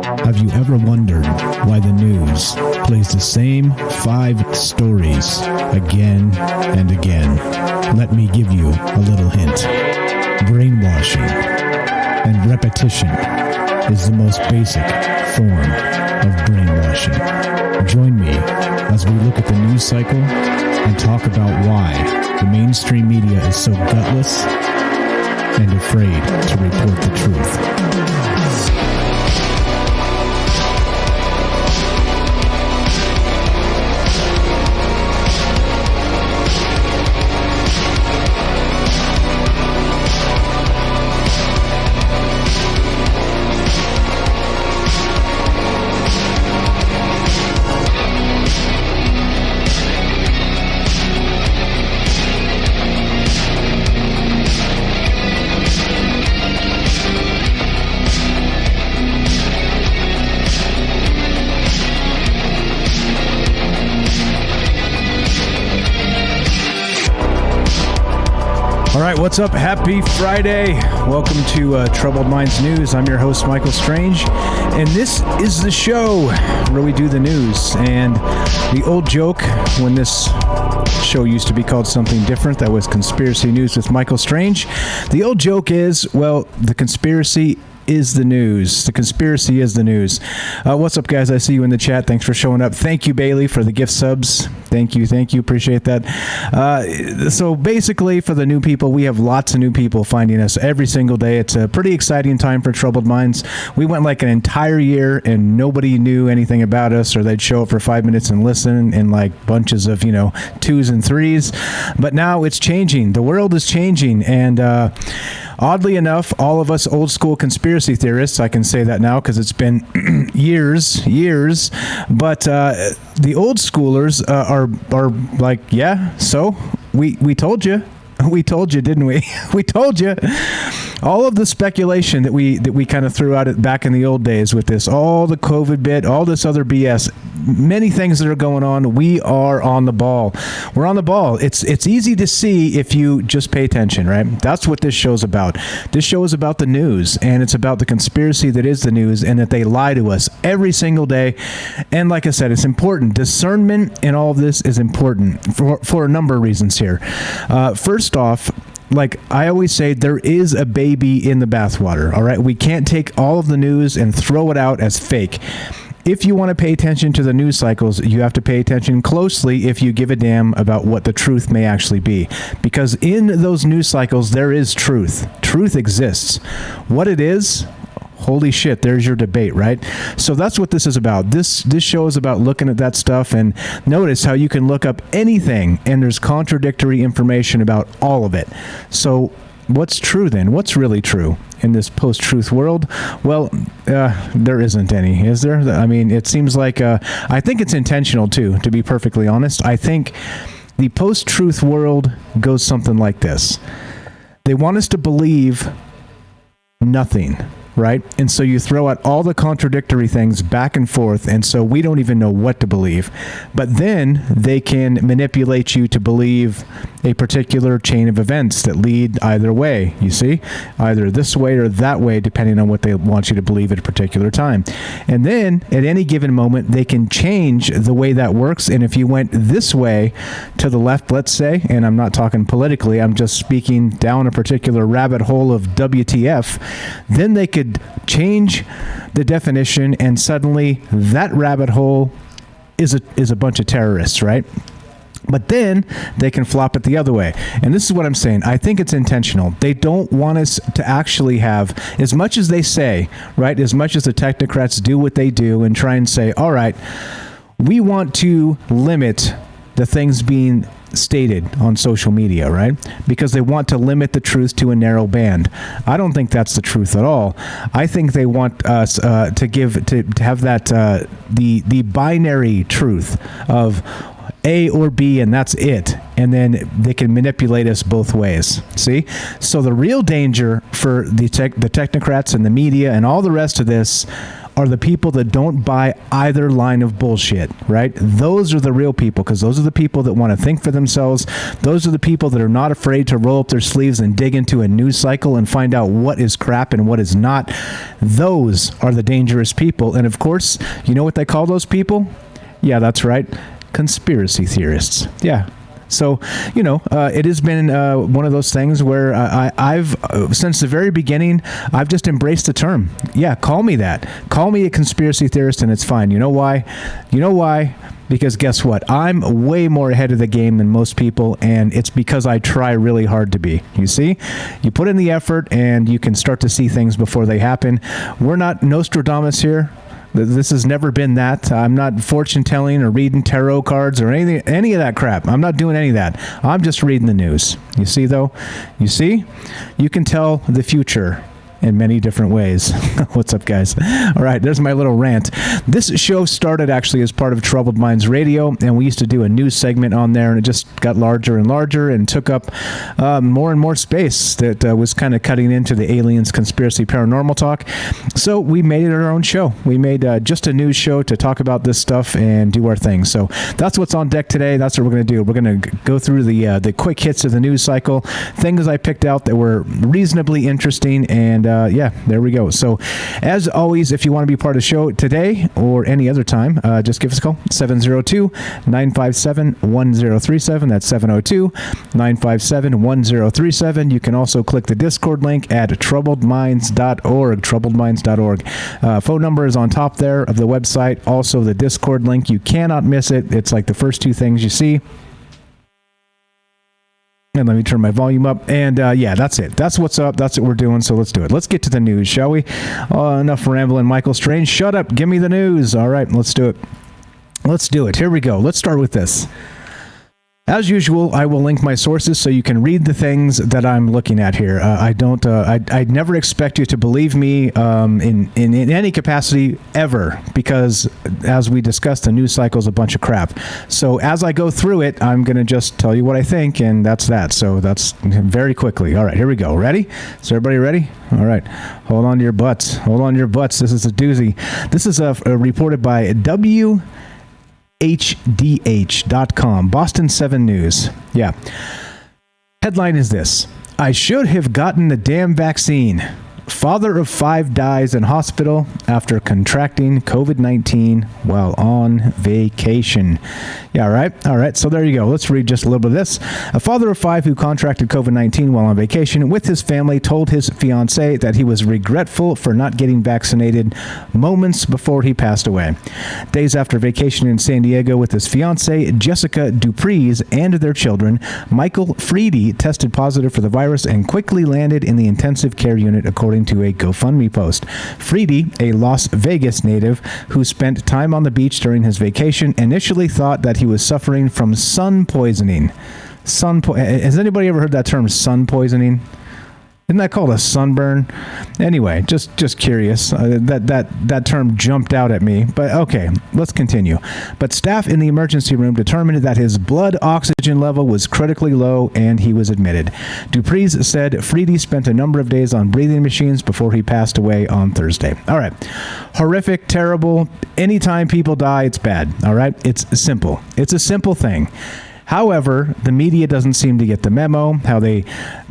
Have you ever wondered why the news plays the same 5 stories again and again? Let me give you a little hint. Brainwashing and repetition is the most basic form of brainwashing. Join me as we look at the news cycle and talk about why the mainstream media is so gutless and afraid to report the truth. All right, what's up? Happy Friday. Welcome to Troubled Minds News. I'm your host, Michael Strange, and this is the show where we do the news. And the old joke when this show used to be called something different, that was Conspiracy News with Michael Strange. The old joke is, well, the conspiracy is the news. The conspiracy is the news. What's up, guys? I see you in the chat. Thanks for showing up. Thank you, Bailey, for the gift subs. Thank you. Appreciate that. So basically, for the new people, we have lots of new people finding us every single day. It's a pretty exciting time for Troubled Minds. We went like an entire year and nobody knew anything about us, or they'd show up for 5 minutes and listen in like bunches of, 2s and 3s. But now it's changing. The world is changing. And oddly enough, all of us old school conspiracy theorists, I can say that now because it's been years, but the old schoolers are like, yeah, so we told you. We told you, didn't we? We told you. All of the speculation that we kind of threw out back in the old days with this, all the COVID bit, all this other BS, many things that are going on. We are on the ball. We're on the ball. It's easy to see if you just pay attention, right? That's what this show's about. This show is about the news, and it's about the conspiracy that is the news, and that they lie to us every single day. And like I said, it's important. Discernment in all of this is important for a number of reasons here. First off, like I always say, there is a baby in the bathwater, all right? We can't take all of the news and throw it out as fake. If you want to pay attention to the news cycles, you have to pay attention closely if you give a damn about what the truth may actually be. Because in those news cycles, there is truth. Truth exists. What it is, holy shit, there's your debate, right? So that's what this is about. This show is about looking at that stuff, and notice how you can look up anything and there's contradictory information about all of it. So what's true then? What's really true in this post-truth world? Well, there isn't any, is there? I mean, it seems like, I think it's intentional too, to be perfectly honest. I think the post-truth world goes something like this. They want us to believe nothing, right? And so you throw out all the contradictory things back and forth, and so we don't even know what to believe. But then they can manipulate you to believe a particular chain of events that lead either way, you see? Either this way or that way, depending on what they want you to believe at a particular time. And then, at any given moment, they can change the way that works, and if you went this way to the left, let's say, and I'm not talking politically, I'm just speaking down a particular rabbit hole of WTF, then they could change the definition, and suddenly that rabbit hole is a bunch of terrorists, right? But then they can flop it the other way. And this is what I'm saying. I think it's intentional. They don't want us to actually have, as much as they say, right, as much as the technocrats do what they do and try and say, all right, we want to limit the things being stated on social media, right? Because they want to limit the truth to a narrow band. I don't think that's the truth at all. I think they want us to have that the binary truth of A or B, and that's it. And then they can manipulate us both ways. See? So the real danger for the technocrats and the media and all the rest of this are the people that don't buy either line of bullshit, right? Those are the real people, because those are the people that want to think for themselves. Those are the people that are not afraid to roll up their sleeves and dig into a news cycle and find out what is crap and what is not. Those are the dangerous people. And of course, you know what they call those people? Yeah, that's right. Conspiracy theorists. Yeah. So, it has been one of those things where I've, since the very beginning, I've just embraced the term. Yeah, call me that. Call me a conspiracy theorist, and it's fine. You know why? Because guess what? I'm way more ahead of the game than most people, and it's because I try really hard to be. You see? You put in the effort, and you can start to see things before they happen. We're not Nostradamus here. This has never been that. I'm not fortune telling or reading tarot cards or any of that crap. I'm not doing any of that. I'm just reading the news. You see, though? You see? You can tell the future in many different ways. What's up, guys? All right, there's my little rant. This show started actually as part of Troubled Minds Radio, and we used to do a news segment on there, and it just got larger and larger and took up more and more space that was kind of cutting into the aliens, conspiracy, paranormal talk. So we made it our own show. We made just a news show to talk about this stuff and do our thing. So that's what's on deck today. That's what we're going to do. We're going to go through the quick hits of the news cycle, things I picked out that were reasonably interesting, and there we go. So as always, if you want to be part of the show today or any other time, just give us a call, 702-957-1037. That's 702-957-1037. You can also click the Discord link at troubledminds.org, troubledminds.org. Phone number is on top there of the website. Also the Discord link. You cannot miss it. It's like the first two things you see. And let me turn my volume up. And that's it. That's what's up. That's what we're doing. So let's do it. Let's get to the news, shall we? Enough rambling, Michael Strange. Shut up. Give me the news. All right, let's do it. Let's do it. Here we go. Let's start with this. As usual, I will link my sources so you can read the things that I'm looking at here. I'd never expect you to believe me in any capacity ever, because as we discussed, the news cycle is a bunch of crap. So as I go through it, I'm going to just tell you what I think, and that's that. So that's very quickly. All right, here we go. Ready? Is everybody ready? All right. Hold on to your butts. Hold on to your butts. This is a doozy. This is reported by HDH.com, Boston 7 News. Yeah. Headline is this: I should have gotten the damn vaccine. Father of 5 dies in hospital after contracting COVID-19 while on vacation. Yeah, all right. So there you go. Let's read just a little bit of this. A father of 5 who contracted COVID-19 while on vacation with his family told his fiancée that he was regretful for not getting vaccinated moments before he passed away. Days after vacation in San Diego with his fiancée, Jessica Dupreez, and their children, Michael Freedy tested positive for the virus and quickly landed in the intensive care unit, according to a GoFundMe post. Freedy, a Las Vegas native who spent time on the beach during his vacation, initially thought that he was suffering from sun poisoning. Has anybody ever heard that term, sun poisoning? Isn't that called a sunburn? Anyway, just curious. That term jumped out at me. But okay, let's continue. But staff in the emergency room determined that his blood oxygen level was critically low, and he was admitted. Dupreez said Freedy spent a number of days on breathing machines before he passed away on Thursday. All right. Horrific, terrible. Anytime people die, it's bad. All right? It's simple. It's a simple thing. However, the media doesn't seem to get the memo, how they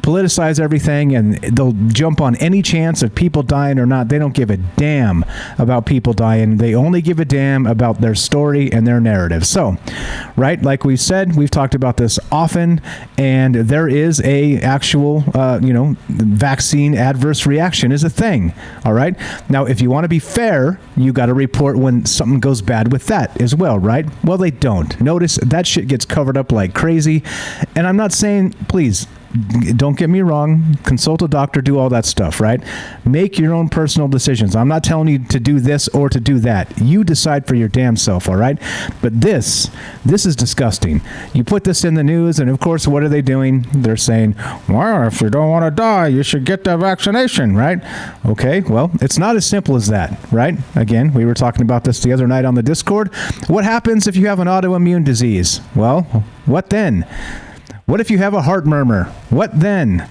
politicize everything, and they'll jump on any chance of people dying or not. They don't give a damn about people dying. They only give a damn about their story and their narrative. So, right, like we said, we've talked about this often, and there is a actual, vaccine adverse reaction is a thing. All right. Now, if you want to be fair, you got to report when something goes bad with that as well, right? Well, they don't. Notice that shit gets covered up like crazy. And I'm not saying, please, don't get me wrong, consult a doctor, do all that stuff, right? Make your own personal decisions. I'm not telling you to do this or to do that. You decide for your damn self, all right? But this is disgusting. You put this in the news, and of course, what are they doing? They're saying, well, if you don't want to die, you should get the vaccination, right? Okay, well, it's not as simple as that, right? Again, we were talking about this the other night on the Discord. What happens if you have an autoimmune disease? Well, what then? What if you have a heart murmur? What then?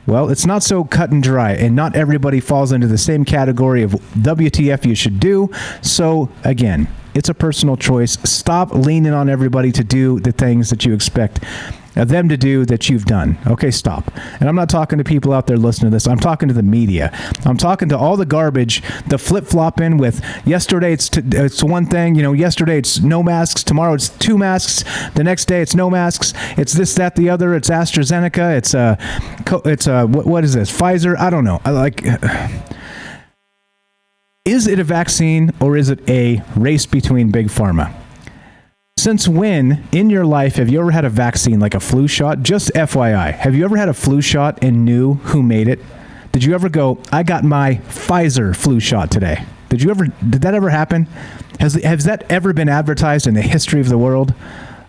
Well, it's not so cut and dry, and not everybody falls into the same category of WTF you should do. So, again, it's a personal choice. Stop leaning on everybody to do the things that you expect them to do that you've done. Okay, stop. And I'm not talking to people out there listening to this. I'm talking to the media. I'm talking to all the garbage, the flip-flopping with yesterday it's one thing, yesterday it's no masks, tomorrow it's 2 masks, the next day it's no masks, it's this, that, the other, it's AstraZeneca, what is this, Pfizer? I don't know. Is it a vaccine or is it a race between big pharma? Since when in your life have you ever had a vaccine like a flu shot? Just FYI, have you ever had a flu shot and knew who made it? Did you ever go, I got my Pfizer flu shot today? Did that ever happen? Has that ever been advertised in the history of the world?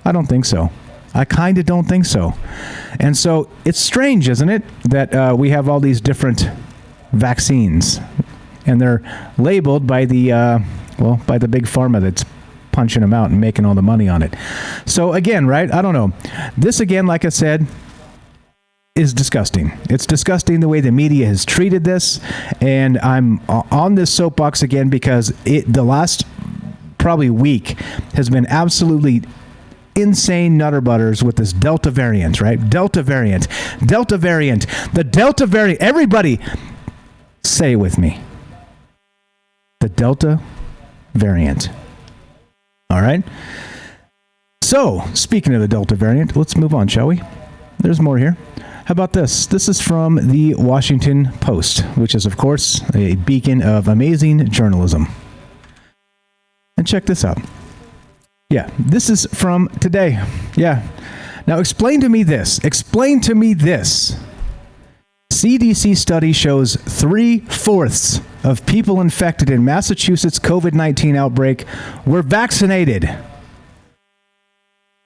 I don't think so. I kind of don't think so. And so it's strange, isn't it, that we have all these different vaccines and they're labeled by the big pharma that's punching them out and making all the money on it. So again, right? I don't know. This again, like I said, is disgusting. It's disgusting the way the media has treated this. And I'm on this soapbox again because the last probably week has been absolutely insane nutter butters with this Delta variant, right? Delta variant. The Delta variant. Everybody say it with me. The Delta variant. All right. So, speaking of the Delta variant, let's move on, shall we? There's more here. How about this? This is from the Washington Post, which is, of course, a beacon of amazing journalism. And check this out. Yeah, this is from today. Yeah. Now, explain to me this. CDC study shows 3/4 of people infected in Massachusetts COVID-19 outbreak were vaccinated,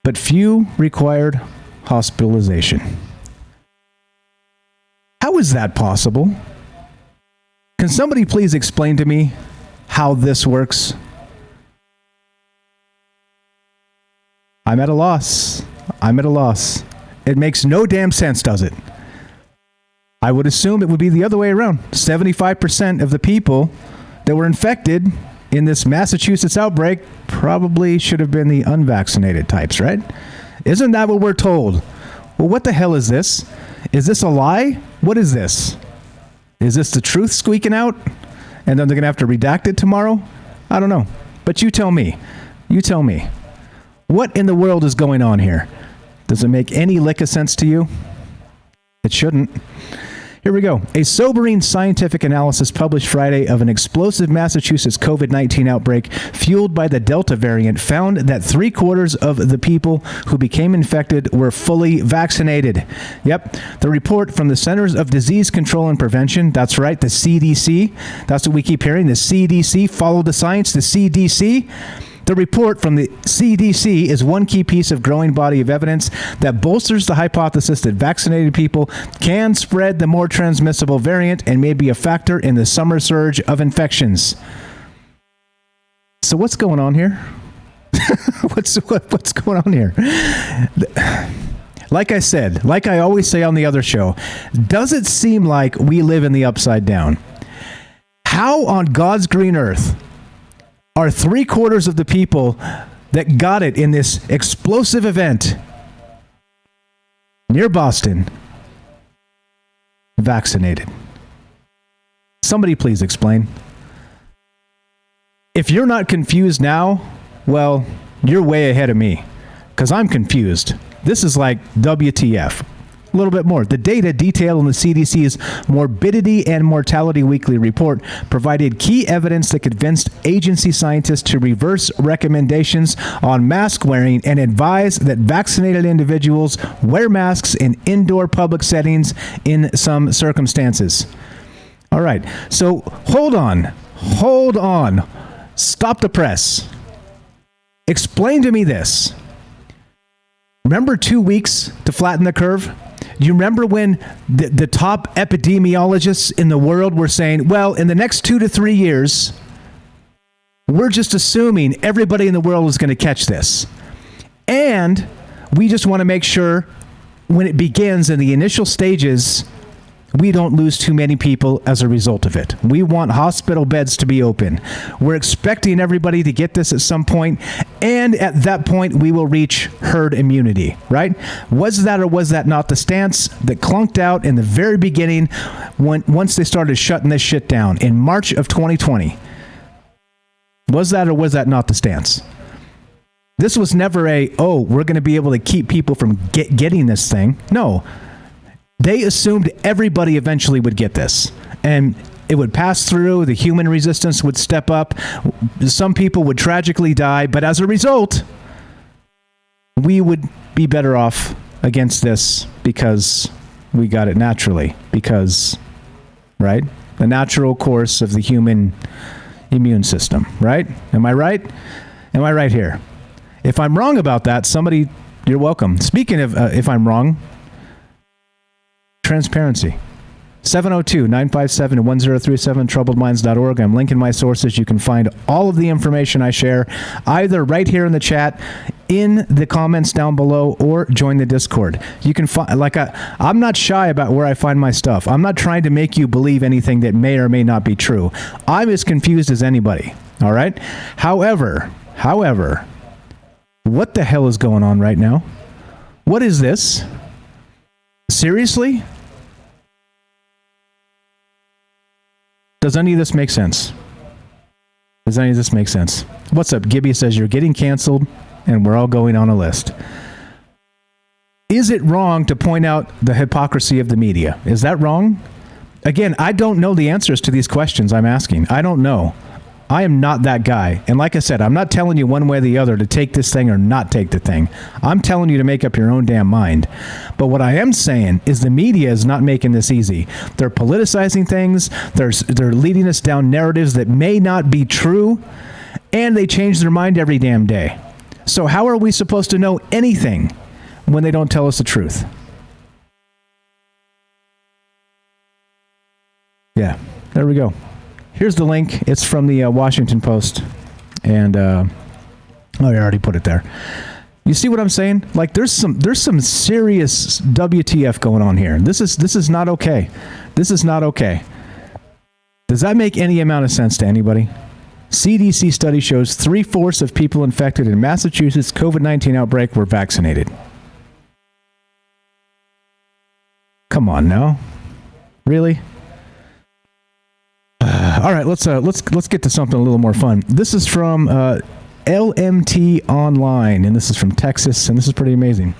but few required hospitalization. How is that possible? Can somebody please explain to me how this works? I'm at a loss. It makes no damn sense, does it? I would assume it would be the other way around. 75% of the people that were infected in this Massachusetts outbreak probably should have been the unvaccinated types, right? Isn't that what we're told? Well, what the hell is this? Is this a lie? What is this? Is this the truth squeaking out? And then they're going to have to redact it tomorrow? I don't know. But you tell me. What in the world is going on here? Does it make any lick of sense to you? It shouldn't. Here we go. A sobering scientific analysis published Friday of an explosive Massachusetts COVID-19 outbreak fueled by the Delta variant found that 3/4 of the people who became infected were fully vaccinated. Yep. The report from the Centers of Disease Control and Prevention, that's right, the CDC. That's what we keep hearing, the CDC. Follow the science, the CDC. The report from the CDC is one key piece of growing body of evidence that bolsters the hypothesis that vaccinated people can spread the more transmissible variant and may be a factor in the summer surge of infections. So what's going on here? What's going on here? Like I said, like I always say on the other show, does it seem like we live in the upside down? How on God's green earth are 3/4 of the people that got it in this explosive event near Boston vaccinated? Somebody please explain. If you're not confused now, well, you're way ahead of me, because I'm confused. This is like WTF. A little bit more. The data detailed in the CDC's Morbidity and Mortality Weekly Report provided key evidence that convinced agency scientists to reverse recommendations on mask wearing and advise that vaccinated individuals wear masks in indoor public settings in some circumstances. All right. So hold on. Stop the press. Explain to me this. Remember 2 weeks to flatten the curve? Do you remember when the top epidemiologists in the world were saying, well, in the next 2 to 3 years, we're just assuming everybody in the world is going to catch this. And we just want to make sure when it begins in the initial stages we don't lose too many people as a result of it. We want hospital beds to be open. We're expecting everybody to get this at some point, and at that point, we will reach herd immunity, right? Was that or was that not the stance that clunked out in the very beginning once they started shutting this shit down in March of 2020? Was that or was that not the stance? This was never we're going to be able to keep people from getting this thing. No. They assumed everybody eventually would get this, and it would pass through, the human resistance would step up, some people would tragically die, but as a result, we would be better off against this because we got it naturally, because, right? The natural course of the human immune system, right? Am I right? Am I right here? If I'm wrong about that, somebody, you're welcome. Speaking of if I'm wrong, transparency. 702-957-1037, troubledminds.org. I'm linking my sources. You can find all of the information I share either right here in the chat, in the comments down below, or join the Discord. You can find, I'm not shy about where I find my stuff. I'm not trying to make you believe anything that may or may not be true. I'm as confused as anybody. All right? However, what the hell is going on right now? What is this? Seriously? Does any of this make sense? Does any of this make sense? What's up? Gibby says you're getting canceled and we're all going on a list. Is it wrong to point out the hypocrisy of the media? Is that wrong? Again, I don't know the answers to these questions I'm asking. I don't know. I am not that guy. And like I said, I'm not telling you one way or the other to take this thing or not take the thing. I'm telling you to make up your own damn mind. But what I am saying is the media is not making this easy. They're politicizing things. They're leading us down narratives that may not be true. And they change their mind every damn day. So how are we supposed to know anything when they don't tell us the truth? Yeah, there we go. Here's the link. It's from the Washington Post. And, I already put it there. You see what I'm saying? Like, there's some serious WTF going on here. This is not okay. This is not okay. Does that make any amount of sense to anybody? CDC study shows 3/4 of people infected in Massachusetts COVID-19 outbreak were vaccinated. Come on now. Really? All right, let's get to something a little more fun. This is from LMT Online, and this is from Texas, and this is pretty amazing.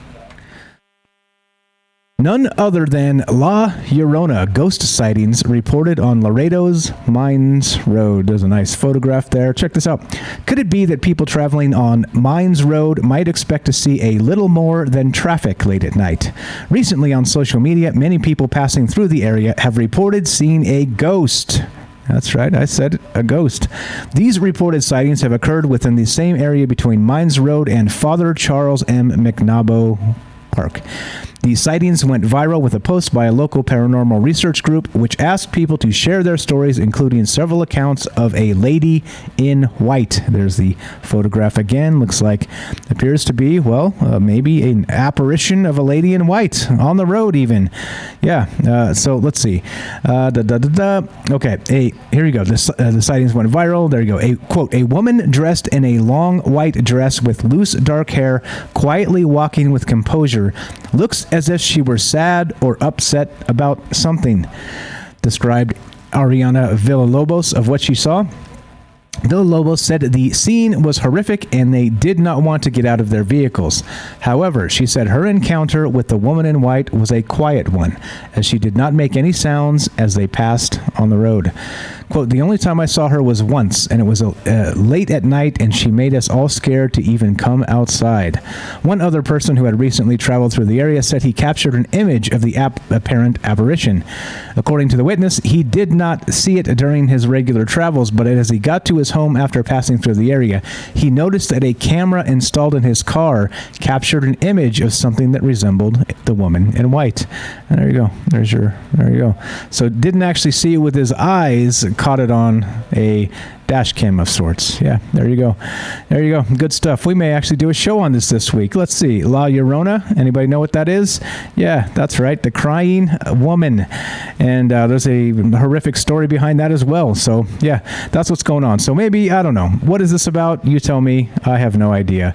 None other than La Llorona ghost sightings reported on Laredo's Mines Road. There's a nice photograph there. Check this out. Could it be that people traveling on Mines Road might expect to see a little more than traffic late at night? Recently on social media, many people passing through the area have reported seeing a ghost. That's right, I said a ghost. These reported sightings have occurred within the same area between Mines Road and Father Charles M. McNabo Park. These sightings went viral with a post by a local paranormal research group, which asked people to share their stories, including several accounts of a lady in white. There's the photograph again. Looks like, appears to be, maybe an apparition of a lady in white on the road even. Yeah, so let's see. Okay, here you go. The sightings went viral. There you go. Quote, a woman dressed in a long white dress with loose dark hair, quietly walking with composure, looks as if she were sad or upset about something, described Ariana Villalobos of what she saw. Villalobos said the scene was horrific and they did not want to get out of their vehicles. However, she said her encounter with the woman in white was a quiet one, as she did not make any sounds as they passed on the road. Quote, the only time I saw her was once, and it was late at night, and she made us all scared to even come outside. One other person who had recently traveled through the area said he captured an image of the apparent apparition. According to the witness, he did not see it during his regular travels, but as he got to his home after passing through the area, he noticed that a camera installed in his car captured an image of something that resembled the woman in white. And there you go. There you go. So didn't actually see it with his eyes, caught it on a dash cam of sorts. Yeah, there you go. There you go. Good stuff. We may actually do a show on this week. Let's see. La Llorona. Anybody know what that is? Yeah, that's right. The crying woman. And there's a horrific story behind that as well. So, yeah, that's what's going on. So maybe, I don't know. What is this about? You tell me. I have no idea.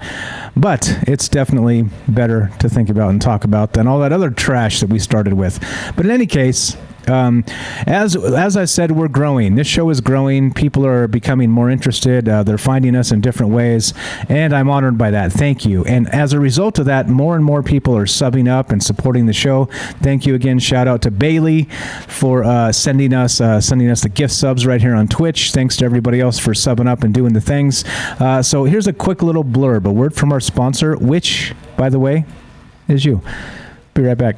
But it's definitely better to think about and talk about than all that other trash that we started with. But in any case, as I said, we're growing. This show is growing. People are becoming more interested. They're finding us in different ways, and I'm honored by that. Thank you. And as a result of that, more and more people are subbing up and supporting the show. Thank you again. Shout out to Bailey for sending us the gift subs right here on Twitch. Thanks to everybody else for subbing up and doing the things. So here's a quick little blurb, a word from our sponsor, which, by the way, is you. Be right back.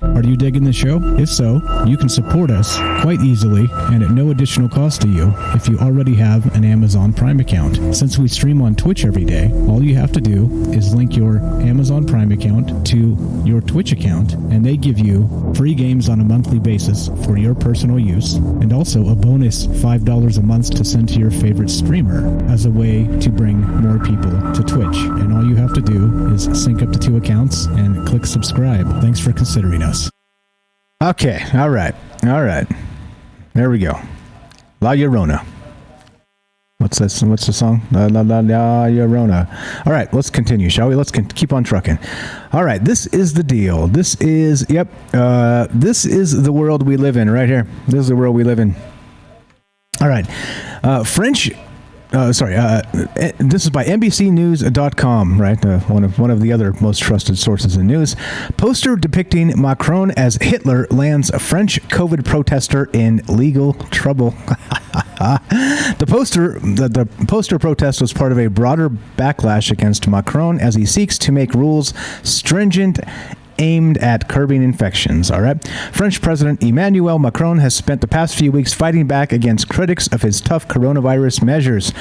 Are you digging the show? If so, you can support us quite easily and at no additional cost to you if you already have an Amazon Prime account. Since we stream on Twitch every day, all you have to do is link your Amazon Prime account to your Twitch account, and they give you free games on a monthly basis for your personal use, and also a bonus $5 a month to send to your favorite streamer as a way to bring more people to Twitch. And all you have to do is sync up to 2 accounts and click subscribe. Thanks for considering us. Okay, all right. There we go. La Llorona. What's this? What's the song? La Llorona. All right, let's continue, shall we? Let's keep on trucking. All right, this is the deal. This is the world we live in right here. This is the world we live in. All right. This is by NBCnews.com, right? One of the other most trusted sources in news. Poster depicting Macron as Hitler lands a French COVID protester in legal trouble. The poster protest was part of a broader backlash against Macron as he seeks to make rules stringent aimed at curbing infections. All right. French President Emmanuel Macron has spent the past few weeks fighting back against critics of his tough coronavirus measures.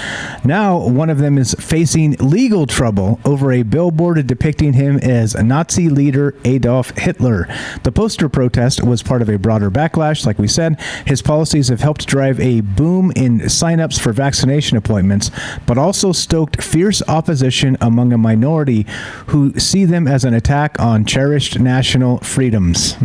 Now, one of them is facing legal trouble over a billboard depicting him as Nazi leader Adolf Hitler. The poster protest was part of a broader backlash. Like we said, his policies have helped drive a boom in signups for vaccination appointments, but also stoked fierce opposition among a minority who see them as an attack on cherished national freedoms.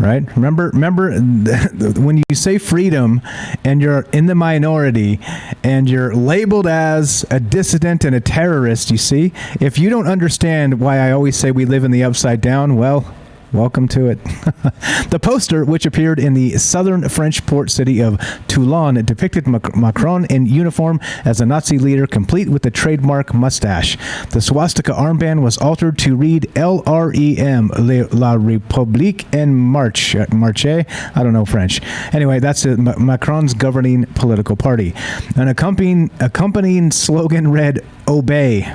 Right? Remember when you say freedom and you're in the minority and you're labeled as a dissident and a terrorist, you see, if you don't understand why I always say we live in the upside down, well, welcome to it. The poster, which appeared in the southern French port city of Toulon, depicted Macron in uniform as a Nazi leader, complete with the trademark mustache. The swastika armband was altered to read LREM, La République en Marche. I don't know French. Anyway, that's Macron's governing political party. An accompanying slogan read, "Obey.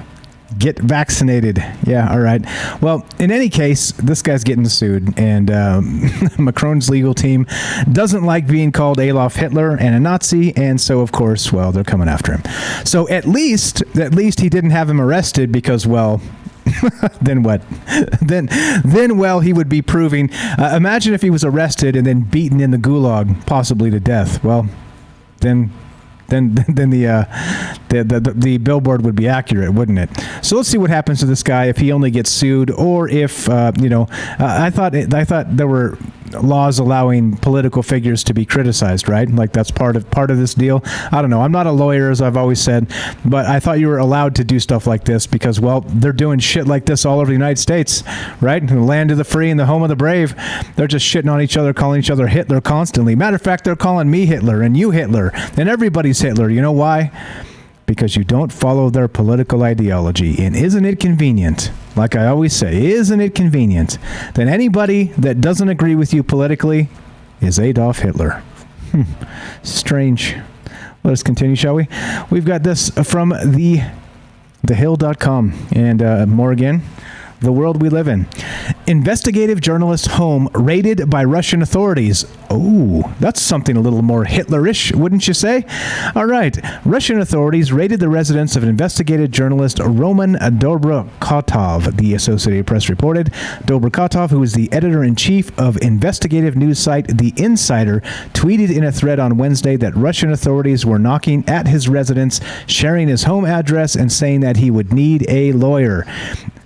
Get vaccinated." Yeah, all right. Well, in any case, this guy's getting sued, and Macron's legal team doesn't like being called Adolf Hitler and a Nazi, and so, of course, well, they're coming after him. So at least he didn't have him arrested because, well, then what? Then, well, he would be proving. Imagine if he was arrested and then beaten in the gulag, possibly to death. Well, then the billboard would be accurate, wouldn't it? So let's see what happens to this guy if he only gets sued, or if I thought there were laws allowing political figures to be criticized, right? Like that's part of this deal. I don't know. I'm not a lawyer, as I've always said, but I thought you were allowed to do stuff like this because, well, they're doing shit like this all over the United States, right? The land of the free and the home of the brave. They're just shitting on each other, calling each other Hitler constantly. Matter of fact, they're calling me Hitler and you Hitler and everybody's Hitler. You know why? Because you don't follow their political ideology. And isn't it convenient? Like I always say, isn't it convenient that anybody that doesn't agree with you politically is Adolf Hitler? Strange. Let us continue, shall we? We've got this from thehill.com. And more again. the world we live in. Investigative journalist home raided by Russian authorities. Oh, that's something a little more Hitlerish, wouldn't you say? All right. Russian authorities raided the residence of investigative journalist Roman Dobrokotov, the Associated Press reported. Dobrokotov, who is the editor-in-chief of investigative news site The Insider, tweeted in a thread on Wednesday that Russian authorities were knocking at his residence, sharing his home address, and saying that he would need a lawyer.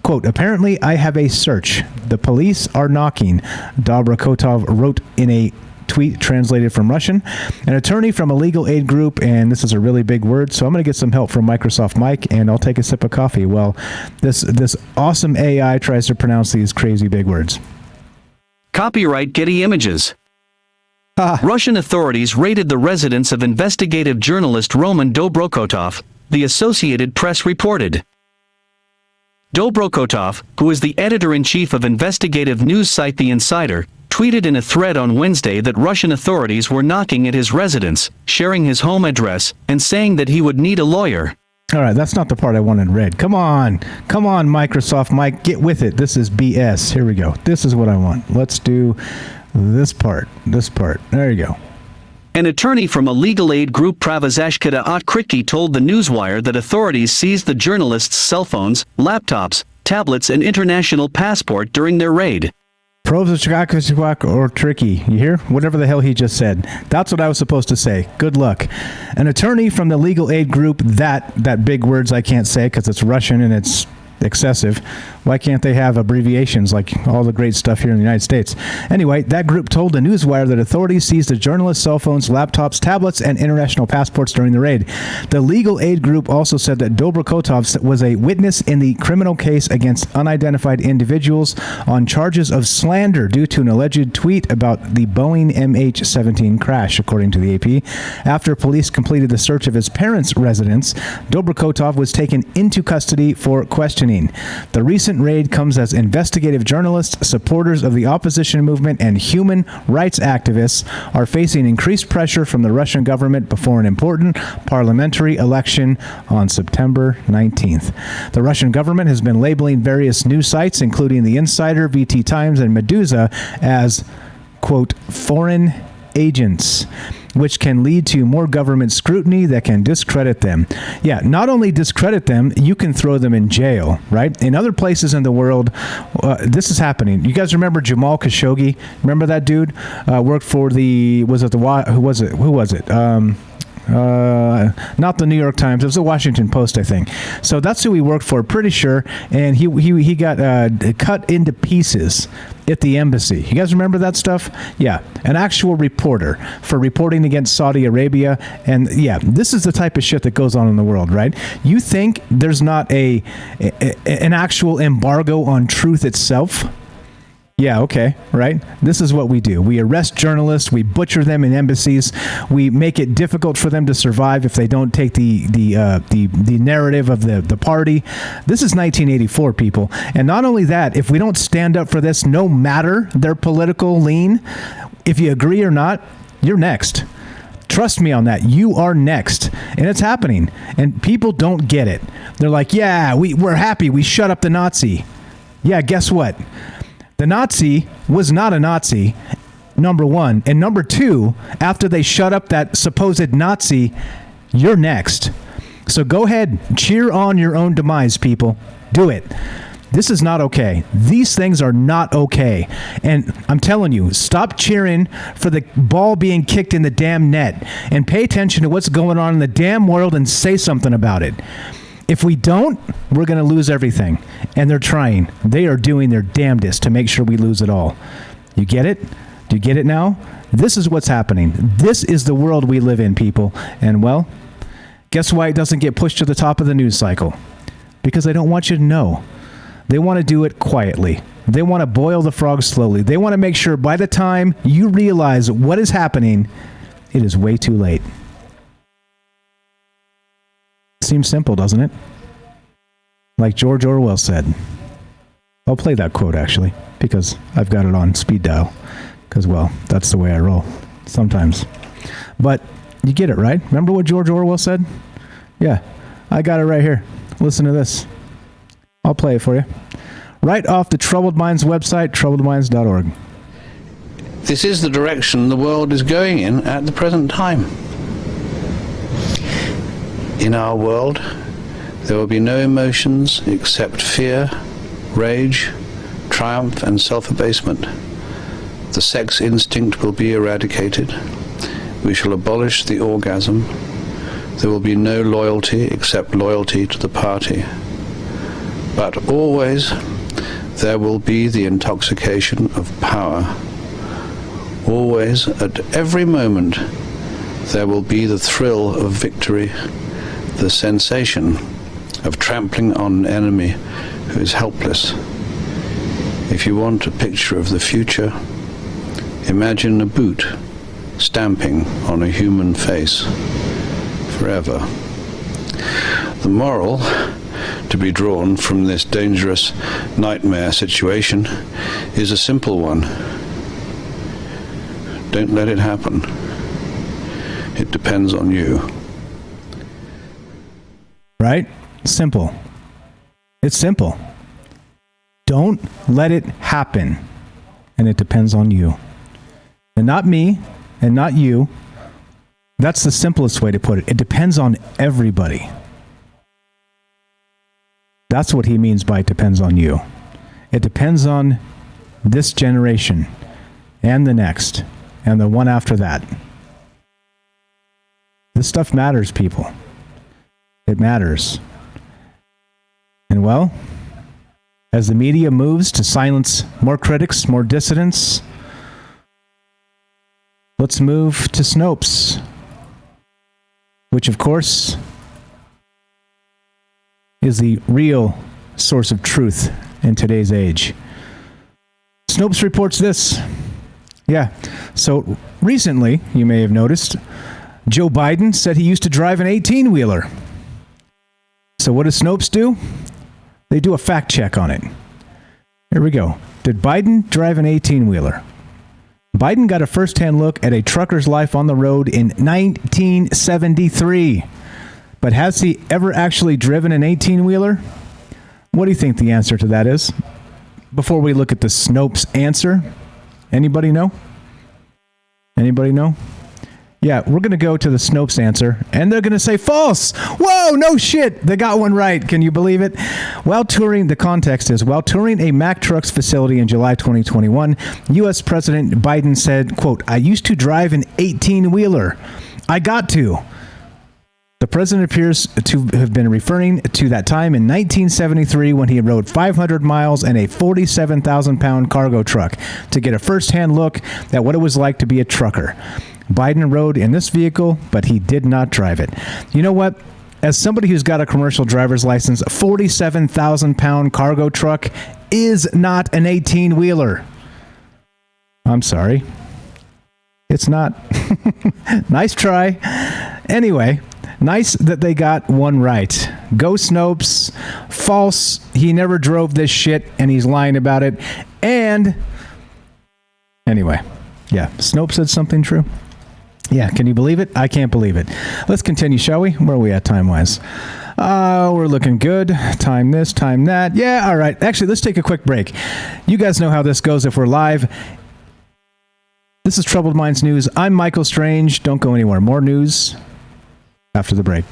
Quote, apparently I have a search. The police are knocking, Dobrokotov wrote in a tweet translated from Russian. An attorney from a legal aid group, and this is a really big word, so I'm going to get some help from Microsoft Mike, and I'll take a sip of coffee while this awesome AI tries to pronounce these crazy big words. Copyright Getty Images. Russian authorities raided the residence of investigative journalist Roman Dobrokotov, the Associated Press reported. Dobrokotov, who is the editor-in-chief of investigative news site The Insider, tweeted in a thread on Wednesday that Russian authorities were knocking at his residence, sharing his home address, and saying that he would need a lawyer. All right, that's not the part I wanted read. Come on, Microsoft Mike, get with it. This is BS. Here we go. This is what I want. Let's do this part. There you go. An attorney from a legal aid group Pravazashkita Otkritki told the Newswire that authorities seized the journalist's cell phones, laptops, tablets, and international passport during their raid. Or tricky. You hear? Whatever the hell he just said. That's what I was supposed to say. Good luck. An attorney from the legal aid group, that big words I can't say because it's Russian and it's excessive. Why can't they have abbreviations like all the great stuff here in the United States? Anyway, that group told the Newswire that authorities seized the journalist's cell phones, laptops, tablets, and international passports during the raid. The legal aid group also said that Dobrokotov was a witness in the criminal case against unidentified individuals on charges of slander due to an alleged tweet about the Boeing MH17 crash, according to the AP. After police completed the search of his parents' residence, Dobrokotov was taken into custody for questioning. The recent raid comes as investigative journalists, supporters of the opposition movement, and human rights activists are facing increased pressure from the Russian government before an important parliamentary election on September 19th. The Russian government has been labeling various news sites, including The Insider, VT Times, and Meduza, as, quote, foreign agents, which can lead to more government scrutiny that can discredit them. Yeah, not only discredit them, you can throw them in jail, right? In other places in the world, this is happening. You guys remember Jamal Khashoggi? Remember that dude? Worked for who was it? Not the New York Times. It was the Washington Post, I think. So that's who he worked for, pretty sure. And he got cut into pieces at the embassy. You guys remember that stuff? Yeah, an actual reporter for reporting against Saudi Arabia. And yeah, this is the type of shit that goes on in the world, right? You think there's not an actual embargo on truth itself? Yeah, okay, right? This is what we do. We arrest journalists, we butcher them in embassies, we make it difficult for them to survive if they don't take the narrative of the party. This is 1984, people. And not only that, if we don't stand up for this, no matter their political lean, if you agree or not, you're next. Trust me on that. You are next. And it's happening. And people don't get it. They're like, yeah, we're happy. We shut up the Nazi. Yeah, guess what? The Nazi was not a Nazi, number one. And number two, after they shut up that supposed Nazi, you're next. So go ahead, cheer on your own demise, people. Do it. This is not okay. These things are not okay. And I'm telling you, stop cheering for the ball being kicked in the damn net and pay attention to what's going on in the damn world and say something about it. If we don't, we're going to lose everything. And they're trying. They are doing their damnedest to make sure we lose it all. You get it? Do you get it now? This is what's happening. This is the world we live in, people. And, well, guess why it doesn't get pushed to the top of the news cycle? Because they don't want you to know. They want to do it quietly. They want to boil the frog slowly. They want to make sure by the time you realize what is happening, it is way too late. Seems simple, doesn't it? Like George Orwell said. I'll play that quote, actually, because I've got it on speed dial. Because, well, that's the way I roll sometimes. But you get it, right? Remember what George Orwell said? Yeah, I got it right here. Listen to this. I'll play it for you. right off the Troubled Minds website, troubledminds.org. This is the direction the world is going in at the present time. In our world, there will be no emotions except fear, rage, triumph, and self-abasement. The sex instinct will be eradicated. We shall abolish the orgasm. There will be no loyalty except loyalty to the party. But always there will be the intoxication of power. Always, at every moment, there will be the thrill of victory, the sensation of trampling on an enemy who is helpless. If you want a picture of the future, imagine a boot stamping on a human face forever. The moral to be drawn from this dangerous nightmare situation is a simple one. Don't let it happen. It depends on you. Right? Simple. It's simple. Don't let it happen. And it depends on you. And not me, and not you. That's the simplest way to put it. It depends on everybody. That's what he means by it depends on you. It depends on this generation, and the next, and the one after that. This stuff matters, people. It matters. And well, as the media moves to silence more critics, more dissidents, let's move to Snopes, which of course is the real source of truth in today's age. Snopes reports this. Yeah, so recently, you may have noticed, Joe Biden said he used to drive an 18-wheeler. So what does Snopes do? They do a fact check on it. Here we go. Did Biden drive an 18-wheeler? Biden got a first-hand look at a trucker's life on the road in 1973. But has he ever actually driven an 18-wheeler? What do you think the answer to that is? Before we look at the Snopes answer, anybody know? Anybody know? Yeah, we're going to go to the Snopes answer, and they're going to say false. Whoa, no shit. They got one right. Can you believe it? The context is, while touring a Mack Trucks facility in July 2021, U.S. President Biden said, quote, "I used to drive an 18-wheeler. I got to." The president appears to have been referring to that time in 1973 when he rode 500 miles in a 47,000-pound cargo truck to get a first-hand look at what it was like to be a trucker. Biden rode in this vehicle, but he did not drive it. You know what? As somebody who's got a commercial driver's license, a 47,000-pound cargo truck is not an 18-wheeler. I'm sorry. It's not. Nice try. Anyway, nice that they got one right. Go Snopes. False. He never drove this shit, and he's lying about it. And anyway, yeah, Snopes said something true. Yeah, can you believe it? I can't believe it. Let's continue, shall we? Where are we at time-wise? We're looking good. Time this, time that. Yeah, all right. Actually, let's take a quick break. You guys know how this goes if we're live. This is Troubled Minds News. I'm Michael Strange. Don't go anywhere. More news after the break.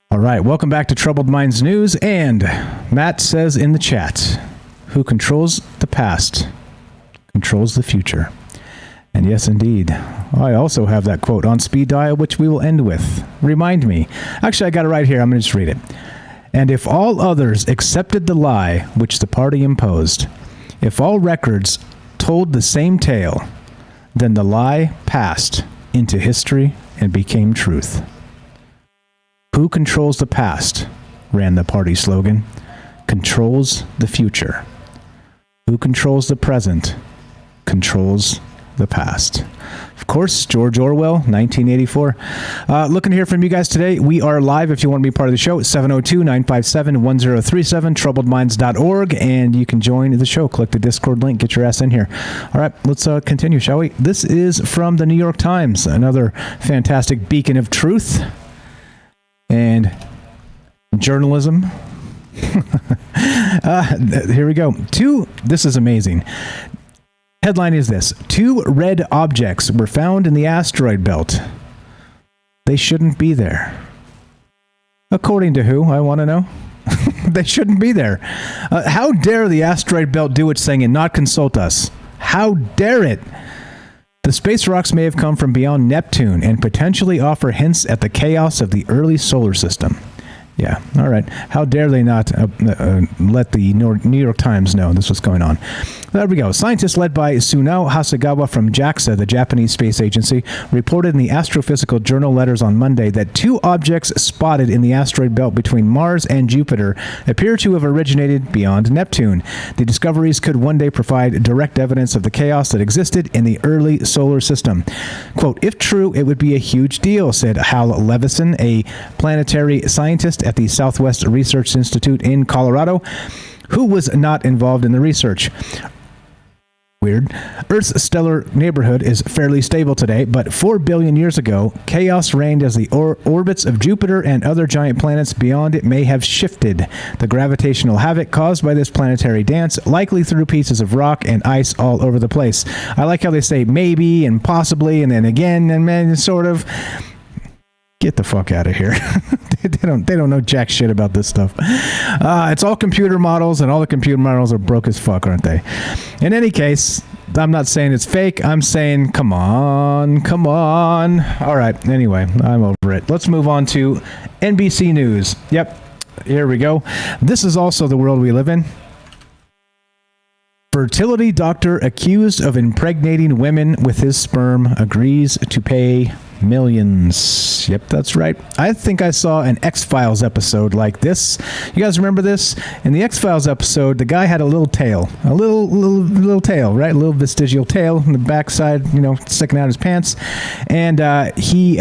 All right, welcome back to Troubled Minds News. And Matt says in the chat, who controls the past controls the future. And yes, indeed. I also have that quote on speed dial, which we will end with. Remind me. Actually, I got it right here. I'm going to just read it. And if all others accepted the lie which the party imposed, if all records told the same tale, then the lie passed into history and became truth. Who controls the past, ran the party slogan, controls the future. Who controls the present, controls the past. Of course, George Orwell, 1984. Looking to hear from you guys today. We are live if you want to be part of the show at 702-957-1037, troubledminds.org, and you can join the show. Click the Discord link, get your ass in here. All right, let's continue, shall we? This is from the New York Times, another fantastic beacon of truth. and journalism. Here we go. This is amazing. Headline is this: 2 red objects were found in the asteroid belt. They shouldn't be there. According to who? I want to know. They shouldn't be there. How dare the asteroid belt do its thing and not consult us? How dare it? The space rocks may have come from beyond Neptune and potentially offer hints at the chaos of the early solar system. Yeah, all right. How dare they not let the New York Times know this was going on? There we go. Scientists led by Sunao Hasegawa from JAXA, the Japanese space agency, reported in the Astrophysical Journal letters on Monday that 2 objects spotted in the asteroid belt between Mars and Jupiter appear to have originated beyond Neptune. The discoveries could one day provide direct evidence of the chaos that existed in the early solar system. Quote, if true, it would be a huge deal, said Hal Levison, a planetary scientist at the Southwest Research Institute in Colorado, who was not involved in the research. Weird. Earth's stellar neighborhood is fairly stable today, but 4 billion years ago, chaos reigned as the orbits of Jupiter and other giant planets beyond it may have shifted. The gravitational havoc caused by this planetary dance likely threw pieces of rock and ice all over the place. I like how they say maybe and possibly and then again and then sort of. Get the fuck out of here. They don't know jack shit about this stuff. It's all computer models, and all the computer models are broke as fuck, aren't they? In any case, I'm not saying it's fake. I'm saying, come on. All right. Anyway, I'm over it. Let's move on to NBC News. Yep. Here we go. This is also the world we live in. Fertility doctor accused of impregnating women with his sperm agrees to pay millions. Yep, that's right. I think I saw an X-Files episode like this. You guys remember this? In the X-Files episode, the guy had a little tail. A little tail, right? A little vestigial tail in the backside, sticking out his pants. And he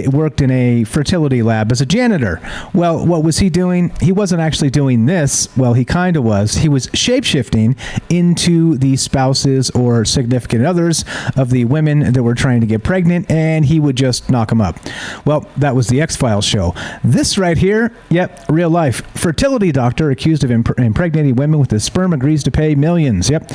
worked in a fertility lab as a janitor. Well, what was he doing? He wasn't actually doing this. Well, he kind of was. He was shape-shifting into the spouses or significant others of the women that were trying to get pregnant, and he would just knock them up. Well, that was the X-Files show. This right here, yep, real life. Fertility doctor accused of impregnating women with his sperm agrees to pay millions. Yep.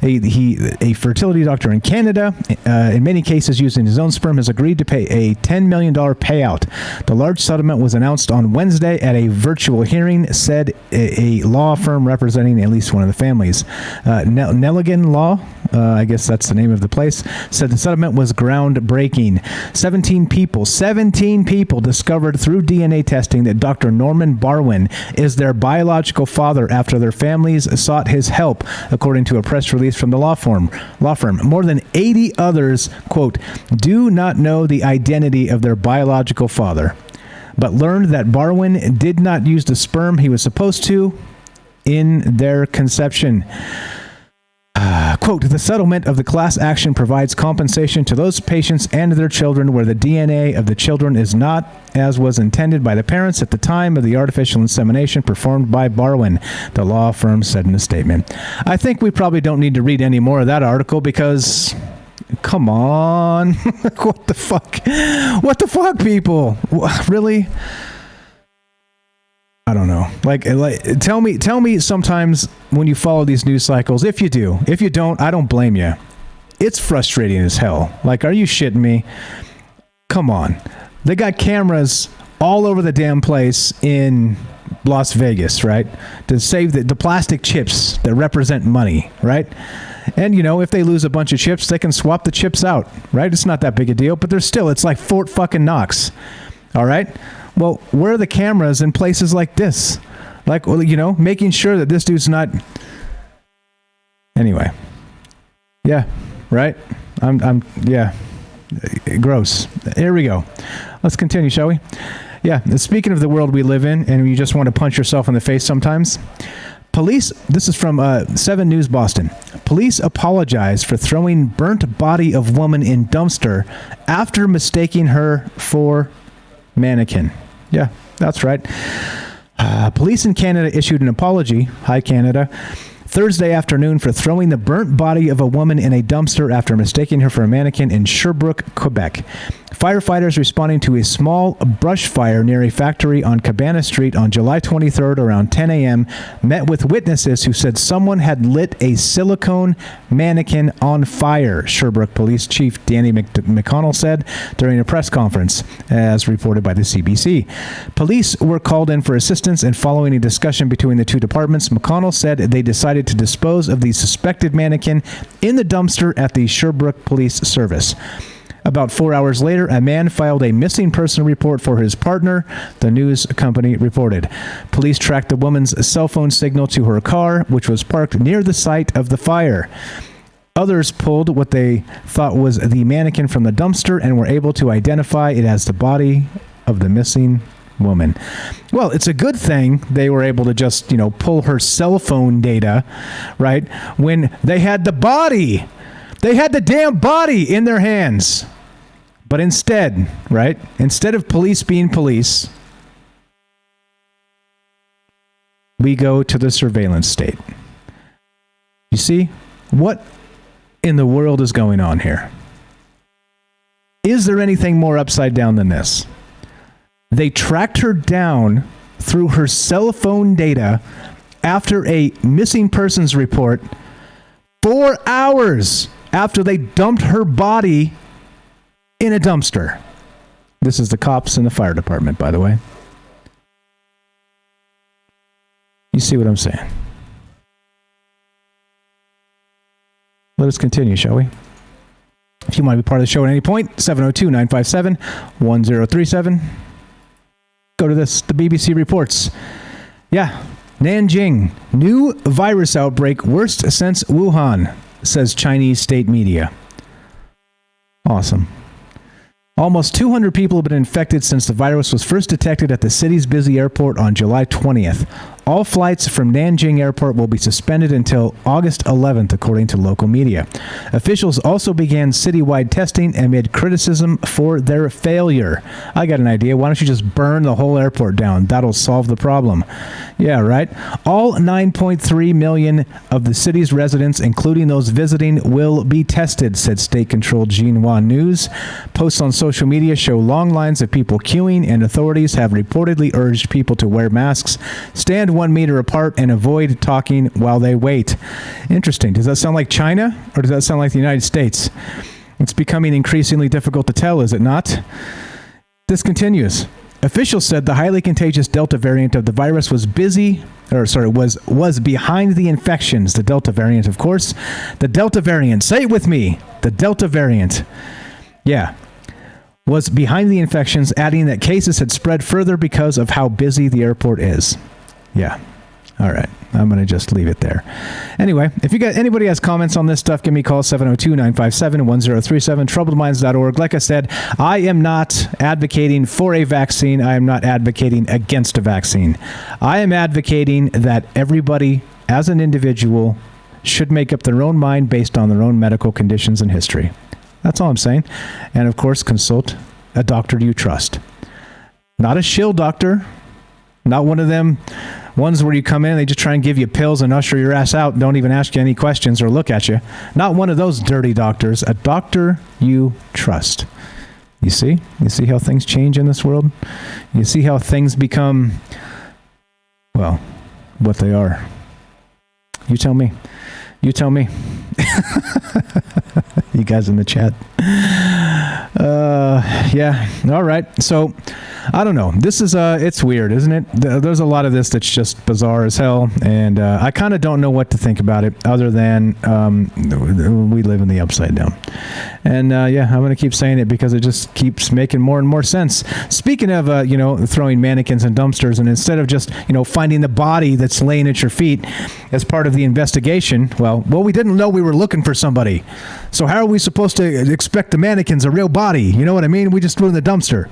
A fertility doctor in Canada, in many cases using his own sperm, has agreed to pay a $10 million payout. The large settlement was announced on Wednesday at a virtual hearing, said a law firm representing at least one of the families. Nelligan Law, I guess that's the name of the place, said the settlement was groundbreaking. 17 people discovered through DNA testing that Dr. Norman Barwin is their biological father after their families sought his help, according to a press release from the law firm. More than 80 others, quote, do not know the identity of their biological father, but learned that Barwin did not use the sperm he was supposed to in their conception. Quote, the settlement of the class action provides compensation to those patients and their children where the DNA of the children is not as was intended by the parents at the time of the artificial insemination performed by Barwin, the law firm said in a statement. I think we probably don't need to read any more of that article because, come on. What the fuck? What the fuck, people? Really? I don't know. Like, tell me sometimes when you follow these news cycles, if you do. If you don't, I don't blame you. It's frustrating as hell. Like, are you shitting me? Come on. They got cameras all over the damn place in Las Vegas, right? To save the plastic chips that represent money, right? And, if they lose a bunch of chips, they can swap the chips out, right? It's not that big a deal, but it's like Fort fucking Knox, all right? Well, where are the cameras in places like this? Like, making sure that this dude's not... Anyway. Yeah, right? Yeah. Gross. Here we go. Let's continue, shall we? Yeah, speaking of the world we live in, and you just want to punch yourself in the face sometimes... Police, this is from 7 News Boston. Police apologize for throwing burnt body of woman in dumpster after mistaking her for mannequin. Yeah, that's right. Police in Canada issued an apology, hi Canada, Thursday afternoon for throwing the burnt body of a woman in a dumpster after mistaking her for a mannequin in Sherbrooke, Quebec. Firefighters responding to a small brush fire near a factory on Cabana Street on July 23rd around 10 a.m. met with witnesses who said someone had lit a silicone mannequin on fire, Sherbrooke Police Chief Danny McConnell said during a press conference, as reported by the CBC. Police were called in for assistance, and following a discussion between the two departments, McConnell said they decided to dispose of the suspected mannequin in the dumpster at the Sherbrooke Police Service. About 4 hours later, a man filed a missing person report for his partner, the news company reported. Police tracked the woman's cell phone signal to her car, which was parked near the site of the fire. Others pulled what they thought was the mannequin from the dumpster and were able to identify it as the body of the missing woman. Well, it's a good thing they were able to just, pull her cell phone data, right? When they had the body. They had the damn body in their hands. But instead, right? Instead of police being police, we go to the surveillance state. You see, what in the world is going on here? Is there anything more upside down than this? They tracked her down through her cell phone data after a missing persons report 4 hours after they dumped her body in a dumpster. This is the cops and the fire department, by the way. You see what I'm saying? Let us continue, shall we? If you want to be part of the show at any point, 702-957-1037. Go to this. The BBC reports. Yeah. Nanjing. New virus outbreak worst since Wuhan, says Chinese state media. Awesome. Almost 200 people have been infected since the virus was first detected at the city's busy airport on July 20th. All flights from Nanjing Airport will be suspended until August 11th, according to local media. Officials also began citywide testing amid criticism for their failure. I got an idea. Why don't you just burn the whole airport down? That'll solve the problem. Yeah, right? All 9.3 million of the city's residents, including those visiting, will be tested, said state-controlled Xinhua News. Posts on social media show long lines of people queuing, and authorities have reportedly urged people to wear masks, stand 1 meter apart, and avoid talking while they wait. Interesting. Does that sound like China, or does that sound like the United States? It's becoming increasingly difficult to tell, is it not? This continues. Officials said the highly contagious Delta variant of the virus was behind the infections. The Delta variant, of course. The Delta variant. Say it with me. The Delta variant. Yeah. Was behind the infections, adding that cases had spread further because of how busy the airport is. Yeah. All right. I'm going to just leave it there. Anyway, if anybody has comments on this stuff, give me a call, 702-957-1037, troubledminds.org. Like I said, I am not advocating for a vaccine. I am not advocating against a vaccine. I am advocating that everybody, as an individual, should make up their own mind based on their own medical conditions and history. That's all I'm saying. And of course, consult a doctor you trust. Not a shill doctor. Not one of them ones where you come in, they just try and give you pills and usher your ass out and don't even ask you any questions or look at you. Not one of those dirty doctors. A doctor you trust. You see? You see how things change in this world? You see how things become, well, what they are. You tell me. You tell me. You guys in the chat. Yeah. All right. So, I don't know. This is, it's weird, isn't it? There's a lot of this that's just bizarre as hell. And I kind of don't know what to think about it other than we live in the upside down. And yeah, I'm going to keep saying it because it just keeps making more and more sense. Speaking of, throwing mannequins in dumpsters, and instead of just, finding the body that's laying at your feet as part of the investigation, well, we didn't know we were looking for somebody. So how are we supposed to expect the mannequin's a real body? You know what I mean? We just threw in the dumpster.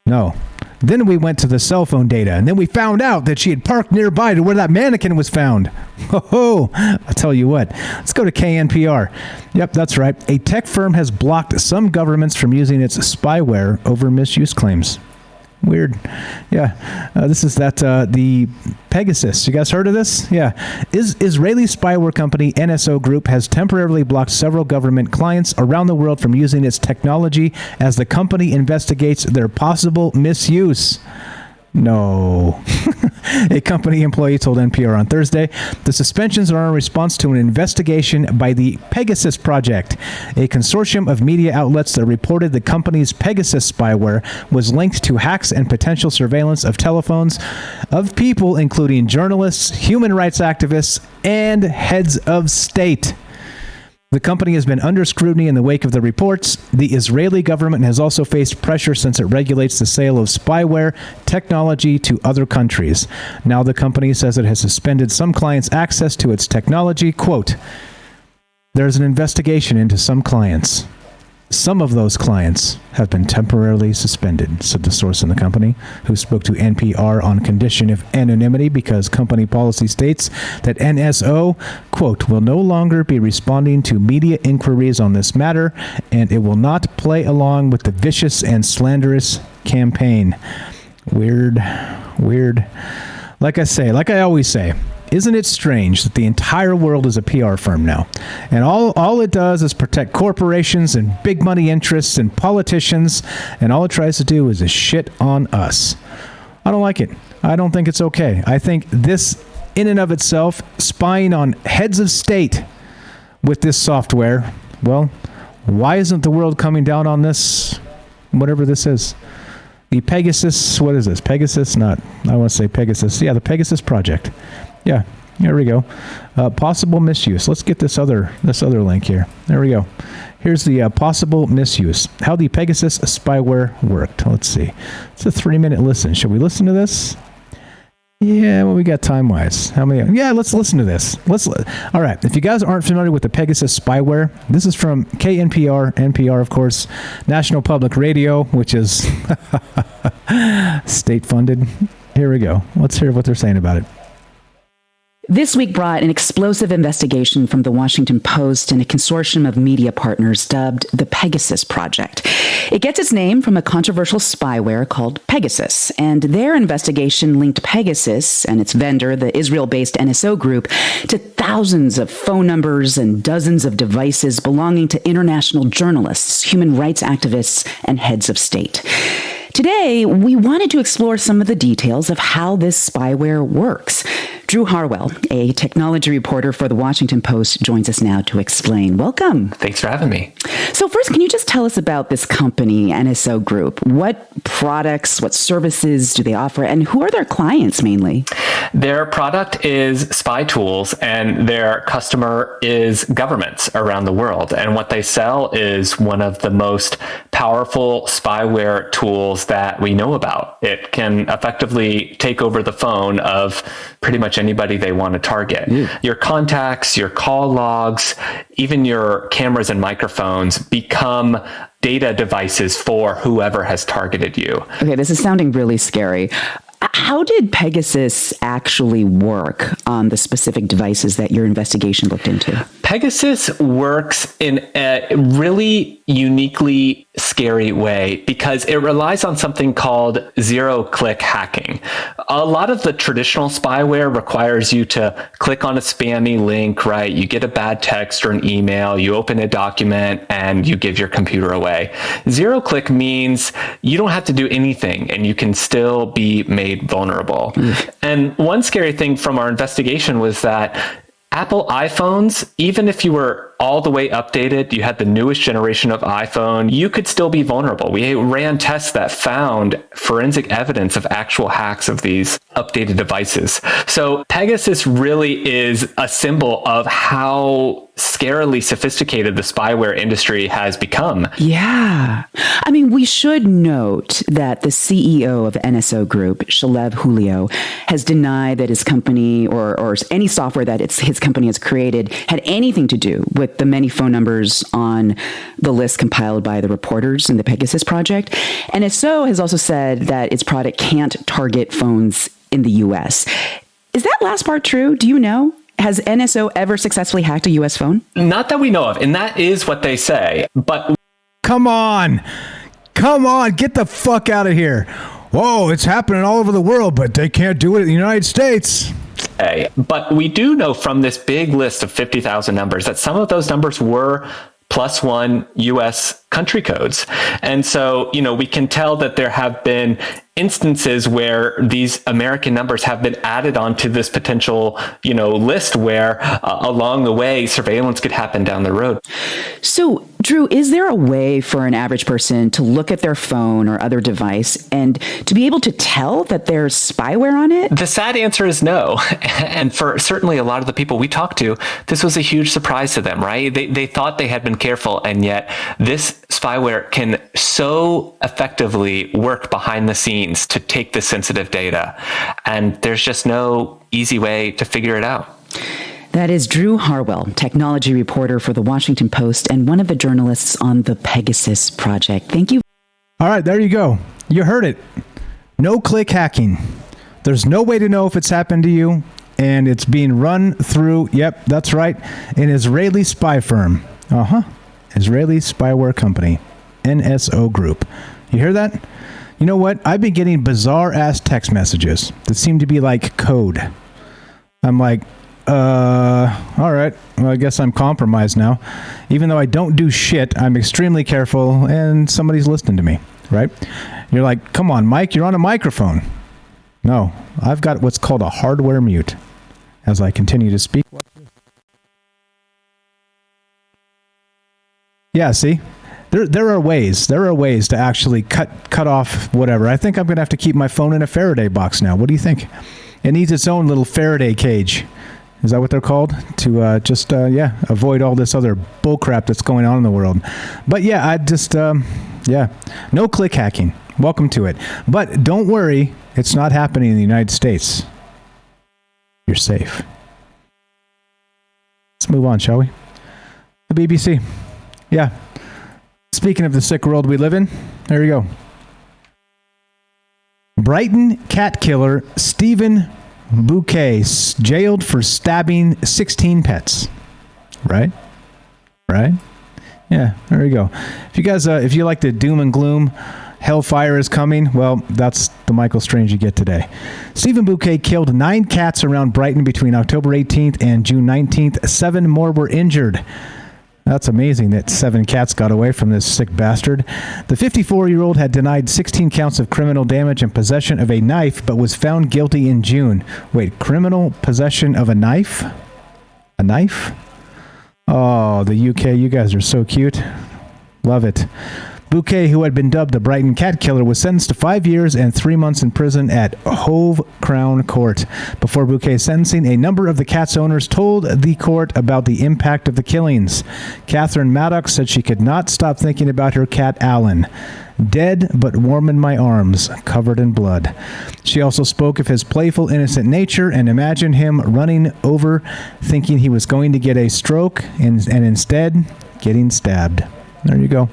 No. Then we went to the cell phone data, and then we found out that she had parked nearby to where that mannequin was found. Oh, I'll tell you what. Let's go to KNPR. Yep, that's right. A tech firm has blocked some governments from using its spyware over misuse claims. Weird. Yeah. This is the Pegasus. You guys heard of this? Yeah. Israeli spyware company NSO Group has temporarily blocked several government clients around the world from using its technology as the company investigates their possible misuse. No. A company employee told NPR on Thursday the suspensions are in response to an investigation by the Pegasus Project, a consortium of media outlets that reported the company's Pegasus spyware was linked to hacks and potential surveillance of telephones of people, including journalists, human rights activists, and heads of state. The company has been under scrutiny in the wake of the reports. The Israeli government has also faced pressure since it regulates the sale of spyware technology to other countries. Now the company says it has suspended some clients' access to its technology. Quote, "There's an investigation into some clients. Some of those clients have been temporarily suspended," said the source in the company, who spoke to NPR on condition of anonymity because company policy states that NSO, quote, "will no longer be responding to media inquiries on this matter, and it will not play along with the vicious and slanderous campaign." Weird. Like I always say, isn't it strange that the entire world is a PR firm now? And all it does is protect corporations and big money interests and politicians, and all it tries to do is shit on us. I don't like it. I don't think it's okay. I think this, in and of itself, spying on heads of state with this software, well, why isn't the world coming down on this, whatever this is? The Pegasus, what is this? Pegasus, I want to say Pegasus. Yeah, the Pegasus Project. Yeah, here we go. Possible misuse. Let's get this other link here. There we go. Here's the possible misuse. How the Pegasus spyware worked. Let's see. It's a 3-minute listen. Should we listen to this? Yeah, what we got time-wise? How many? Yeah, let's listen to this. All right. If you guys aren't familiar with the Pegasus spyware, this is from KNPR, NPR, of course, National Public Radio, which is state-funded. Here we go. Let's hear what they're saying about it. This week brought an explosive investigation from the Washington Post and a consortium of media partners dubbed the Pegasus Project. It gets its name from a controversial spyware called Pegasus, and their investigation linked Pegasus and its vendor, the Israel-based NSO Group, to thousands of phone numbers and dozens of devices belonging to international journalists, human rights activists, and heads of state. Today, we wanted to explore some of the details of how this spyware works. Drew Harwell, a technology reporter for the Washington Post, joins us now to explain. Welcome. Thanks for having me. So first, can you just tell us about this company, NSO Group? What products, what services do they offer, and who are their clients mainly? Their product is spy tools, and their customer is governments around the world. And what they sell is one of the most powerful spyware tools that we know about. It can effectively take over the phone of pretty much anybody they want to target. Your contacts, your call logs, even your cameras and microphones become data devices for whoever has targeted you. Okay, this is sounding really scary. How did Pegasus actually work on the specific devices that your investigation looked into? Pegasus works in a really uniquely scary way because it relies on something called zero-click hacking. A lot of the traditional spyware requires you to click on a spammy link, right? You get a bad text or an email, you open a document, and you give your computer away. Zero-click means you don't have to do anything, and you can still be made vulnerable. And one scary thing from our investigation was that Apple iPhones, even if you were all the way updated, you had the newest generation of iPhone, you could still be vulnerable. We ran tests that found forensic evidence of actual hacks of these updated devices. So Pegasus really is a symbol of how scarily sophisticated the spyware industry has become. Yeah. I mean, we should note that the CEO of NSO Group, Shalev Julio, has denied that his company or any software that his company has created had anything to do with the many phone numbers on the list compiled by the reporters in the Pegasus Project. NSO has also said that its product can't target phones in the U.S. Is that last part true? Do you know? Has NSO ever successfully hacked a U.S. phone? Not that we know of, and that is what they say. But Come on, get the fuck out of here. whoa, it's happening all over the world, but they can't do it in the United States. But we do know from this big list of 50,000 numbers that some of those numbers were +1 U.S. country codes. And so, we can tell that there have been instances where these American numbers have been added onto this potential, list where along the way surveillance could happen down the road. So, Drew, is there a way for an average person to look at their phone or other device and to be able to tell that there's spyware on it? The sad answer is no. And for certainly a lot of the people we talked to, this was a huge surprise to them, right? They thought they had been careful, and yet this spyware can so effectively work behind the scenes to take this sensitive data. And there's just no easy way to figure it out. That is Drew Harwell, technology reporter for the Washington Post and one of the journalists on the Pegasus project. Thank you. All right, there you go. You heard it. No-click hacking. There's no way to know if it's happened to you, and it's being run through, yep, that's right, an Israeli spy firm. Israeli Spyware Company, NSO Group. You hear that? You know what? I've been getting bizarre-ass text messages that seem to be like code. I'm like, all right, well, I guess I'm compromised now. Even though I don't do shit, I'm extremely careful, and somebody's listening to me, right? You're like, come on, Mike, you're on a microphone. No, I've got what's called a hardware mute as I continue to speak. Yeah, see? There are ways to actually cut off whatever. I think I'm going to have to keep my phone in a Faraday box now. What do you think? It needs its own little Faraday cage. Is that what they're called? To avoid all this other bullcrap that's going on in the world. But yeah, I just, no click hacking. Welcome to it. But don't worry, it's not happening in the United States. You're safe. Let's move on, shall we? The BBC. Yeah. Speaking of the sick world we live in, there you go. Brighton cat killer Stephen Bouquet jailed for stabbing 16 pets. Right? Yeah, there you go. If you guys, if you like the doom and gloom, hellfire is coming, well, that's the Michael Strange you get today. Stephen Bouquet killed 9 cats around Brighton between October 18th and June 19th. 7 more were injured. That's amazing that 7 cats got away from this sick bastard. The 54-year-old had denied 16 counts of criminal damage and possession of a knife, but was found guilty in June. Wait, criminal possession of a knife? A knife? Oh, the UK, you guys are so cute. Love it. Bouquet, who had been dubbed the Brighton Cat Killer, was sentenced to 5 years and 3 months in prison at Hove Crown Court. Before Bouquet's sentencing, a number of the cat's owners told the court about the impact of the killings. Catherine Maddox said she could not stop thinking about her cat Alan. Dead but warm in my arms, covered in blood. She also spoke of his playful, innocent nature and imagined him running over, thinking he was going to get a stroke and instead getting stabbed. There you go.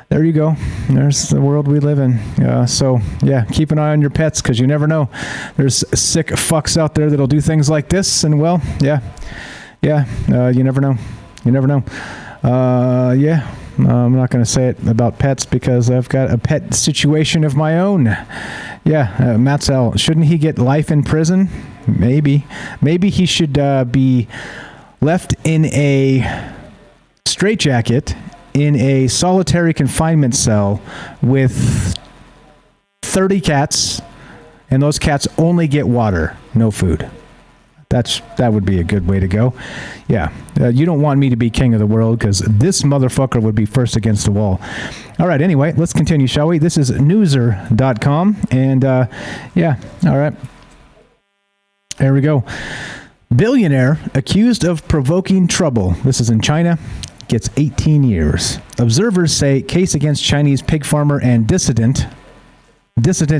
There you go. There's the world we live in. So, yeah, keep an eye on your pets because you never know. There's sick fucks out there that'll do things like this. And, well, you never know. You never know. I'm not going to say it about pets because I've got a pet situation of my own. Matt L. Shouldn't he get life in prison? Maybe. Maybe he should be left in a straitjacket in a solitary confinement cell with 30 cats, and those cats only get water, no food. That would be a good way to go. Yeah, you don't want me to be king of the world because this motherfucker would be first against the wall. All right, anyway, let's continue, shall we? This is newser.com, and all right. There we go. Billionaire accused of provoking trouble. This is in China. Gets 18 years. Observers say case against Chinese pig farmer and dissident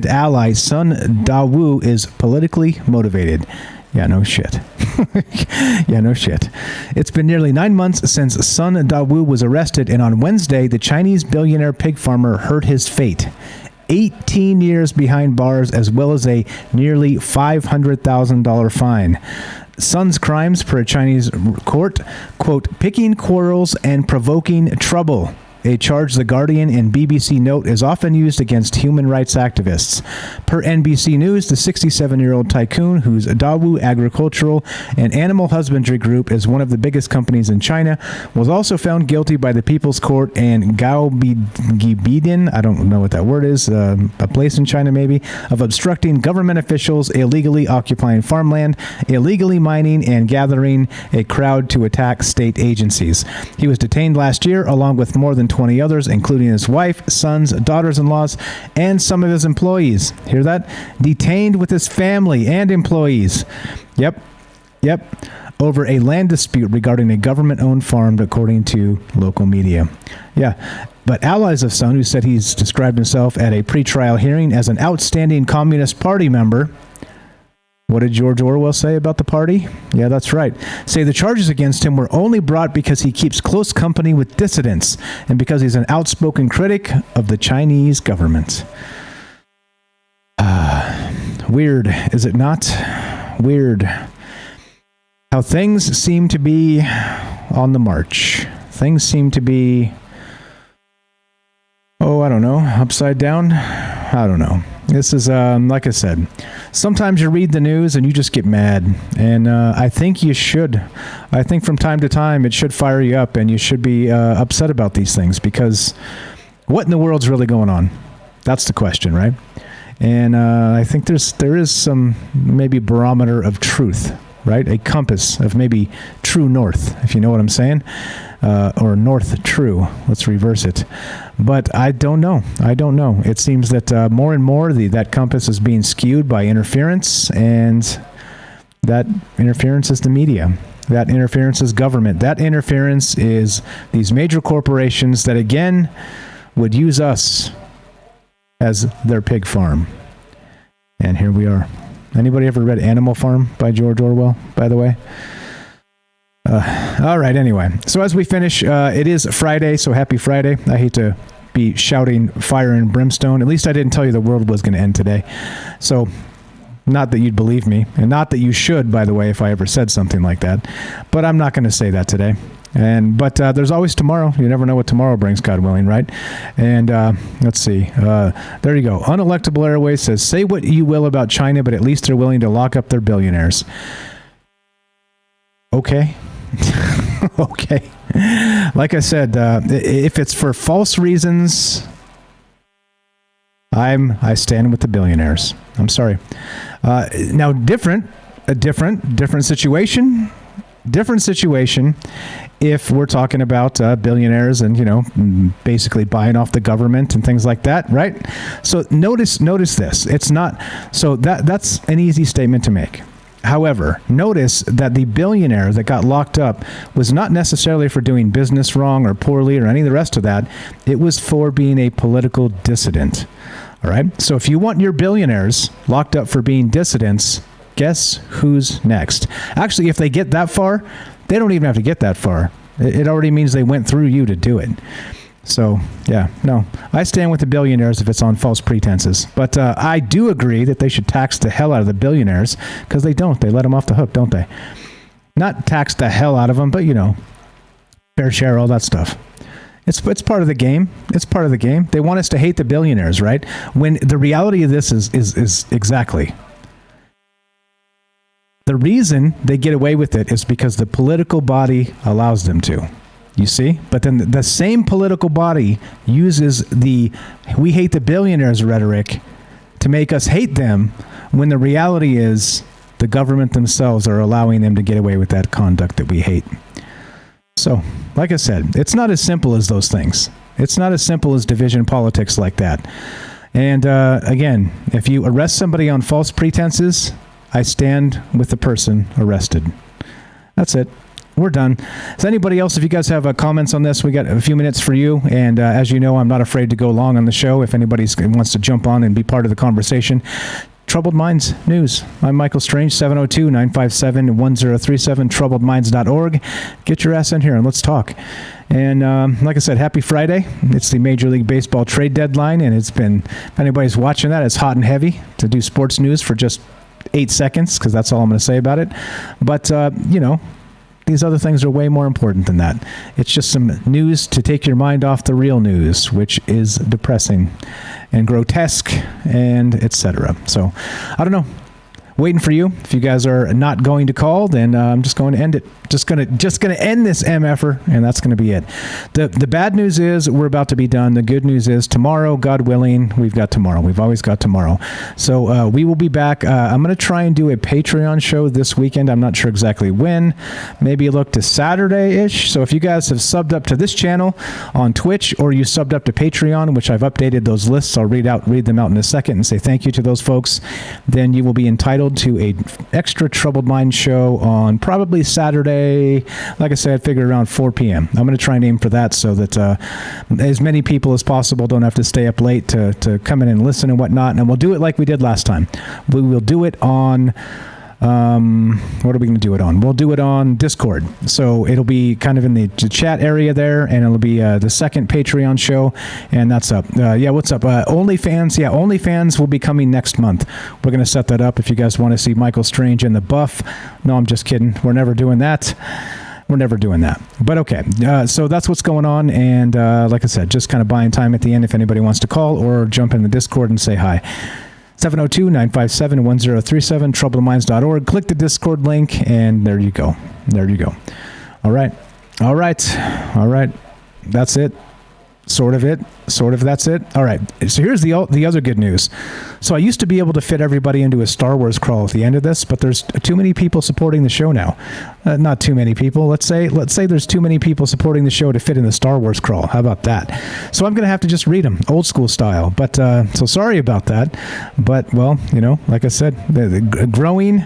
ally Sun Dawu is politically motivated. Yeah, no shit. It's been nearly 9 months since Sun Dawu was arrested, and on Wednesday, the Chinese billionaire pig farmer heard his fate. 18 years behind bars, as well as a nearly $500,000 fine. Sun's crimes per a Chinese court, quote, picking quarrels and provoking trouble a charge The Guardian and BBC note is often used against human rights activists. Per NBC News, the 67-year-old tycoon, whose Dawu Agricultural and Animal Husbandry Group is one of the biggest companies in China, was also found guilty by the People's Court and Gaobidin, I don't know what that word is, a place in China maybe, of obstructing government officials, illegally occupying farmland, illegally mining, and gathering a crowd to attack state agencies. He was detained last year along with more than 20 others, including his wife, sons, daughters-in-laws, and some of his employees. Hear that? Detained with his family and employees. Yep. Over a land dispute regarding a government-owned farm, according to local media. Yeah. But allies of Sun, who said he's described himself at a pretrial hearing as an outstanding Communist Party member. What did George Orwell say about the party? Yeah, that's right. Say the charges against him were only brought because he keeps close company with dissidents and because he's an outspoken critic of the Chinese government. Weird, is it not? Weird. How things seem to be on the march. Things seem to be, I don't know, upside down? I don't know. This is, like I said, sometimes you read the news and you just get mad. And I think you should. I think from time to time it should fire you up and you should be upset about these things because what in the world's really going on? That's the question, right? And I think there is some maybe barometer of truth, right? A compass of maybe true north, if you know what I'm saying. Or north true. Let's reverse it. But I don't know. It seems that more and more that compass is being skewed by interference, and that interference is the media. That interference is government. That interference is these major corporations that, again, would use us as their pig farm. And here we are. Anybody ever read Animal Farm by George Orwell, by the way? All right, anyway. So as we finish, it is Friday, so happy Friday. I hate to be shouting fire and brimstone. At least I didn't tell you the world was going to end today. So, not that you'd believe me, and not that you should, by the way, if I ever said something like that. But I'm not going to say that today. But there's always tomorrow. You never know what tomorrow brings, God willing, right? And let's see. There you go. Unelectable Airways says, say what you will about China, but at least they're willing to lock up their billionaires. Okay. Okay. Like I said, if it's for false reasons, I stand with the billionaires. I'm sorry. Now, different situation. Different situation if we're talking about billionaires and, basically buying off the government and things like that, right? So notice this. It's not, so that's an easy statement to make. However, notice that the billionaire that got locked up was not necessarily for doing business wrong or poorly or any of the rest of that. It was for being a political dissident. All right? So if you want your billionaires locked up for being dissidents, guess who's next? Actually, if they get that far, they don't even have to get that far. It already means they went through you to do it. So, yeah, no. I stand with the billionaires if it's on false pretenses. But I do agree that they should tax the hell out of the billionaires, because they don't. They let them off the hook, don't they? Not tax the hell out of them, but, fair share, all that stuff. It's part of the game. It's part of the game. They want us to hate the billionaires, right? When the reality of this is exactly. The reason they get away with it is because the political body allows them to. You see? But then the same political body uses the we hate the billionaires rhetoric to make us hate them, when the reality is the government themselves are allowing them to get away with that conduct that we hate. So, like I said, it's not as simple as those things. It's not as simple as division politics like that. And again, if you arrest somebody on false pretenses, I stand with the person arrested. That's it. We're done. Does anybody else, if you guys have comments on this, we got a few minutes for you. And as you know, I'm not afraid to go long on the show if anybody wants to jump on and be part of the conversation. Troubled Minds News. I'm Michael Strange, 702-957-1037, troubledminds.org. Get your ass in here and let's talk. And like I said, happy Friday. It's the Major League Baseball trade deadline, and it's been, if anybody's watching that, it's hot and heavy to do sports news for just 8 seconds, because that's all I'm going to say about it. But, These other things are way more important than that. It's just some news to take your mind off the real news, which is depressing and grotesque and etc. So, I don't know. Waiting for you. If you guys are not going to call, then I'm just going to end it. Just gonna end this MFer, and that's gonna be it. The bad news is we're about to be done. The good news is tomorrow, God willing, we've got tomorrow. We've always got tomorrow. So we will be back. I'm gonna try and do a Patreon show this weekend. I'm not sure exactly when. Maybe look to Saturday-ish. So if you guys have subbed up to this channel on Twitch, or you subbed up to Patreon, which I've updated those lists, I'll read them out in a second and say thank you to those folks. Then you will be entitled to a extra Troubled Mind show on probably Saturday. Like I said, I figure around 4 p.m. I'm going to try and aim for that so that as many people as possible don't have to stay up late to come in and listen and whatnot. And we'll do it like we did last time. We will do it on... what are we going to do it on? We'll do it on Discord. So it'll be kind of in the chat area there, and it'll be the second Patreon show, and that's up. What's up? OnlyFans. Yeah, OnlyFans will be coming next month. We're going to set that up if you guys want to see Michael Strange in the buff. No, I'm just kidding. We're never doing that. But okay, so that's what's going on, and like I said, just kind of buying time at the end if anybody wants to call or jump in the Discord and say hi. 702-957-1037, troubledminds.org. Click the Discord link, and there you go. All right. That's it. Sort of that's it. All right. So here's the other good news. So I used to be able to fit everybody into a Star Wars crawl at the end of this, but there's too many people supporting the show now. Not too many people. Let's say there's too many people supporting the show to fit in the Star Wars crawl. How about that? So I'm going to have to just read them old school style. But so sorry about that. But well, like I said, the growing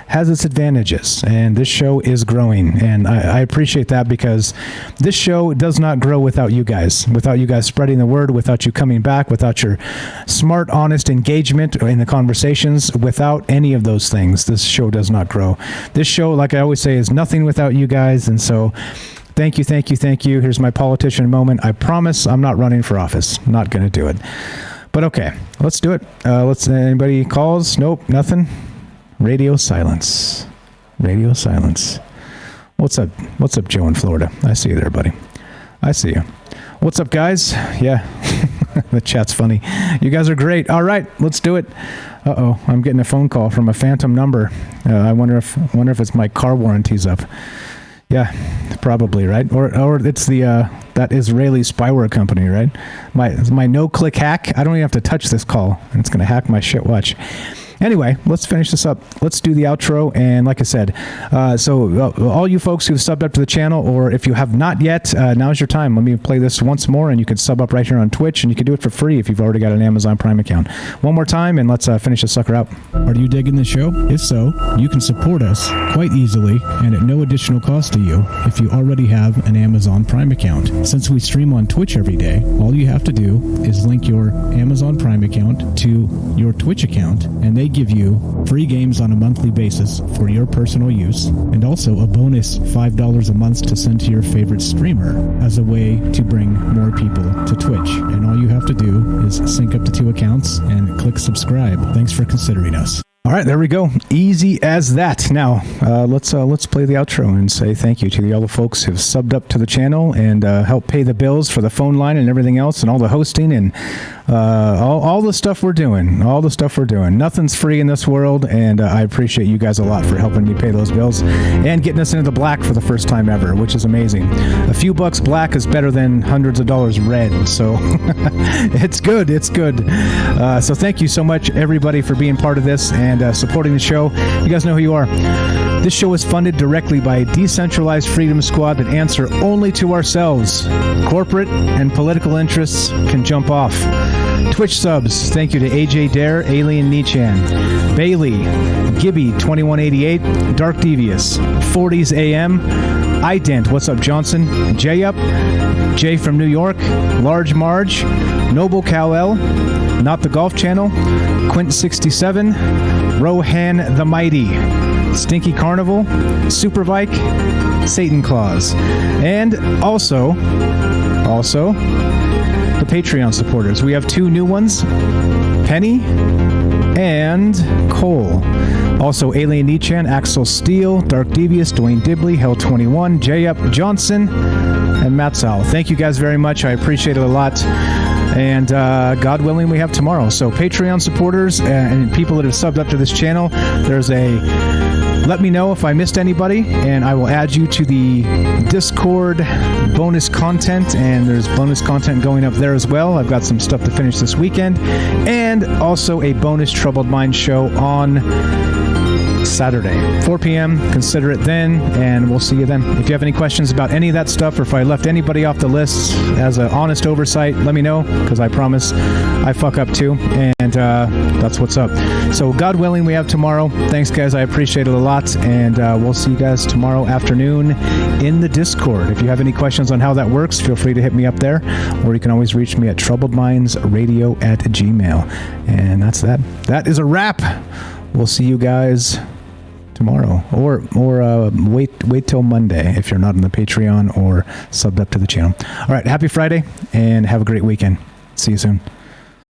has its advantages, and this show is growing, and I appreciate that, because this show does not grow without you guys. Without you guys spreading the word, without you coming back, without your smart, honest engagement in the conversations, without any of those things, this show does not grow. This show, like I always say, is nothing without you guys, and so thank you. Here's my politician moment. I promise I'm not running for office. Not going to do it. But okay, let's do it. Anybody calls? Nope, nothing. Radio silence. What's up, Joe in Florida? I see you there, buddy. I see you. What's up, guys? Yeah, the chat's funny. You guys are great. All right, let's do it. Uh-oh, I'm getting a phone call from a phantom number. I wonder if it's my car warranty's up. Yeah, probably, right? Or it's the that Israeli spyware company, right? My no-click hack. I don't even have to touch this call, and it's going to hack my shit. Watch. Anyway, let's finish this up. Let's do the outro. And like I said, so all you folks who've subbed up to the channel, or if you have not yet, now's your time. Let me play this once more, and you can sub up right here on Twitch, and you can do it for free if you've already got an Amazon Prime account. One more time, and let's finish this sucker out. Are you digging the show? If so, you can support us quite easily and at no additional cost to you if you already have an Amazon Prime account. Since we stream on Twitch every day, all you have to do is link your Amazon Prime account to your Twitch account, and they give you free games on a monthly basis for your personal use, and also a bonus $5 a month to send to your favorite streamer as a way to bring more people to Twitch. And all you have to do is sync up the two accounts and click subscribe. Thanks for considering us. All right, there we go. Easy as that. Now, let's play the outro and say thank you to all the folks who've subbed up to the channel and helped pay the bills for the phone line and everything else, and all the hosting and all the stuff we're doing. Nothing's free in this world, and I appreciate you guys a lot for helping me pay those bills and getting us into the black for the first time ever, which is amazing. A few bucks black is better than hundreds of dollars red, so it's good. So thank you so much, everybody, for being part of this and supporting the show. You guys know who you are. This show is funded directly by a decentralized freedom squad that answer only to ourselves. Corporate and political interests can jump off. Twitch subs, thank you to AJ Dare, Alien Nichan, Bailey, Gibby 2188, Dark Devious, 40s AM, Ident, what's up Johnson, J Up, Jay from New York, Large Marge, Noble Cal-El, Not the Golf Channel, Quint67, Rohan the Mighty, Stinky Carnival, Super Vike, Satan Claus, and also the Patreon supporters. We have two new ones, Penny and Cole. Also, Alien Nichan, Axel Steele, Dark Devious, Dwayne Dibley, Hell21, J-Up Johnson, and Matt Sal. Thank you guys very much. I appreciate it a lot. And God willing, we have tomorrow. So Patreon supporters and people that have subbed up to this channel, there's a let me know if I missed anybody, and I will add you to the Discord bonus content, and there's bonus content going up there as well. I've got some stuff to finish this weekend, and also a bonus Troubled Minds show on Saturday, 4 p.m. Consider it then, and we'll see you then. If you have any questions about any of that stuff, or if I left anybody off the list as an honest oversight, let me know, because I promise I fuck up too, and that's what's up. So God willing, we have tomorrow. Thanks, guys. I appreciate it a lot, and we'll see you guys tomorrow afternoon in the Discord. If you have any questions on how that works, feel free to hit me up there, or you can always reach me at troubledmindsradio@gmail. And that's that. That is a wrap. We'll see you guys tomorrow, or wait till Monday if you're not on the Patreon or subbed up to the channel. All right, happy Friday and have a great weekend. See you soon.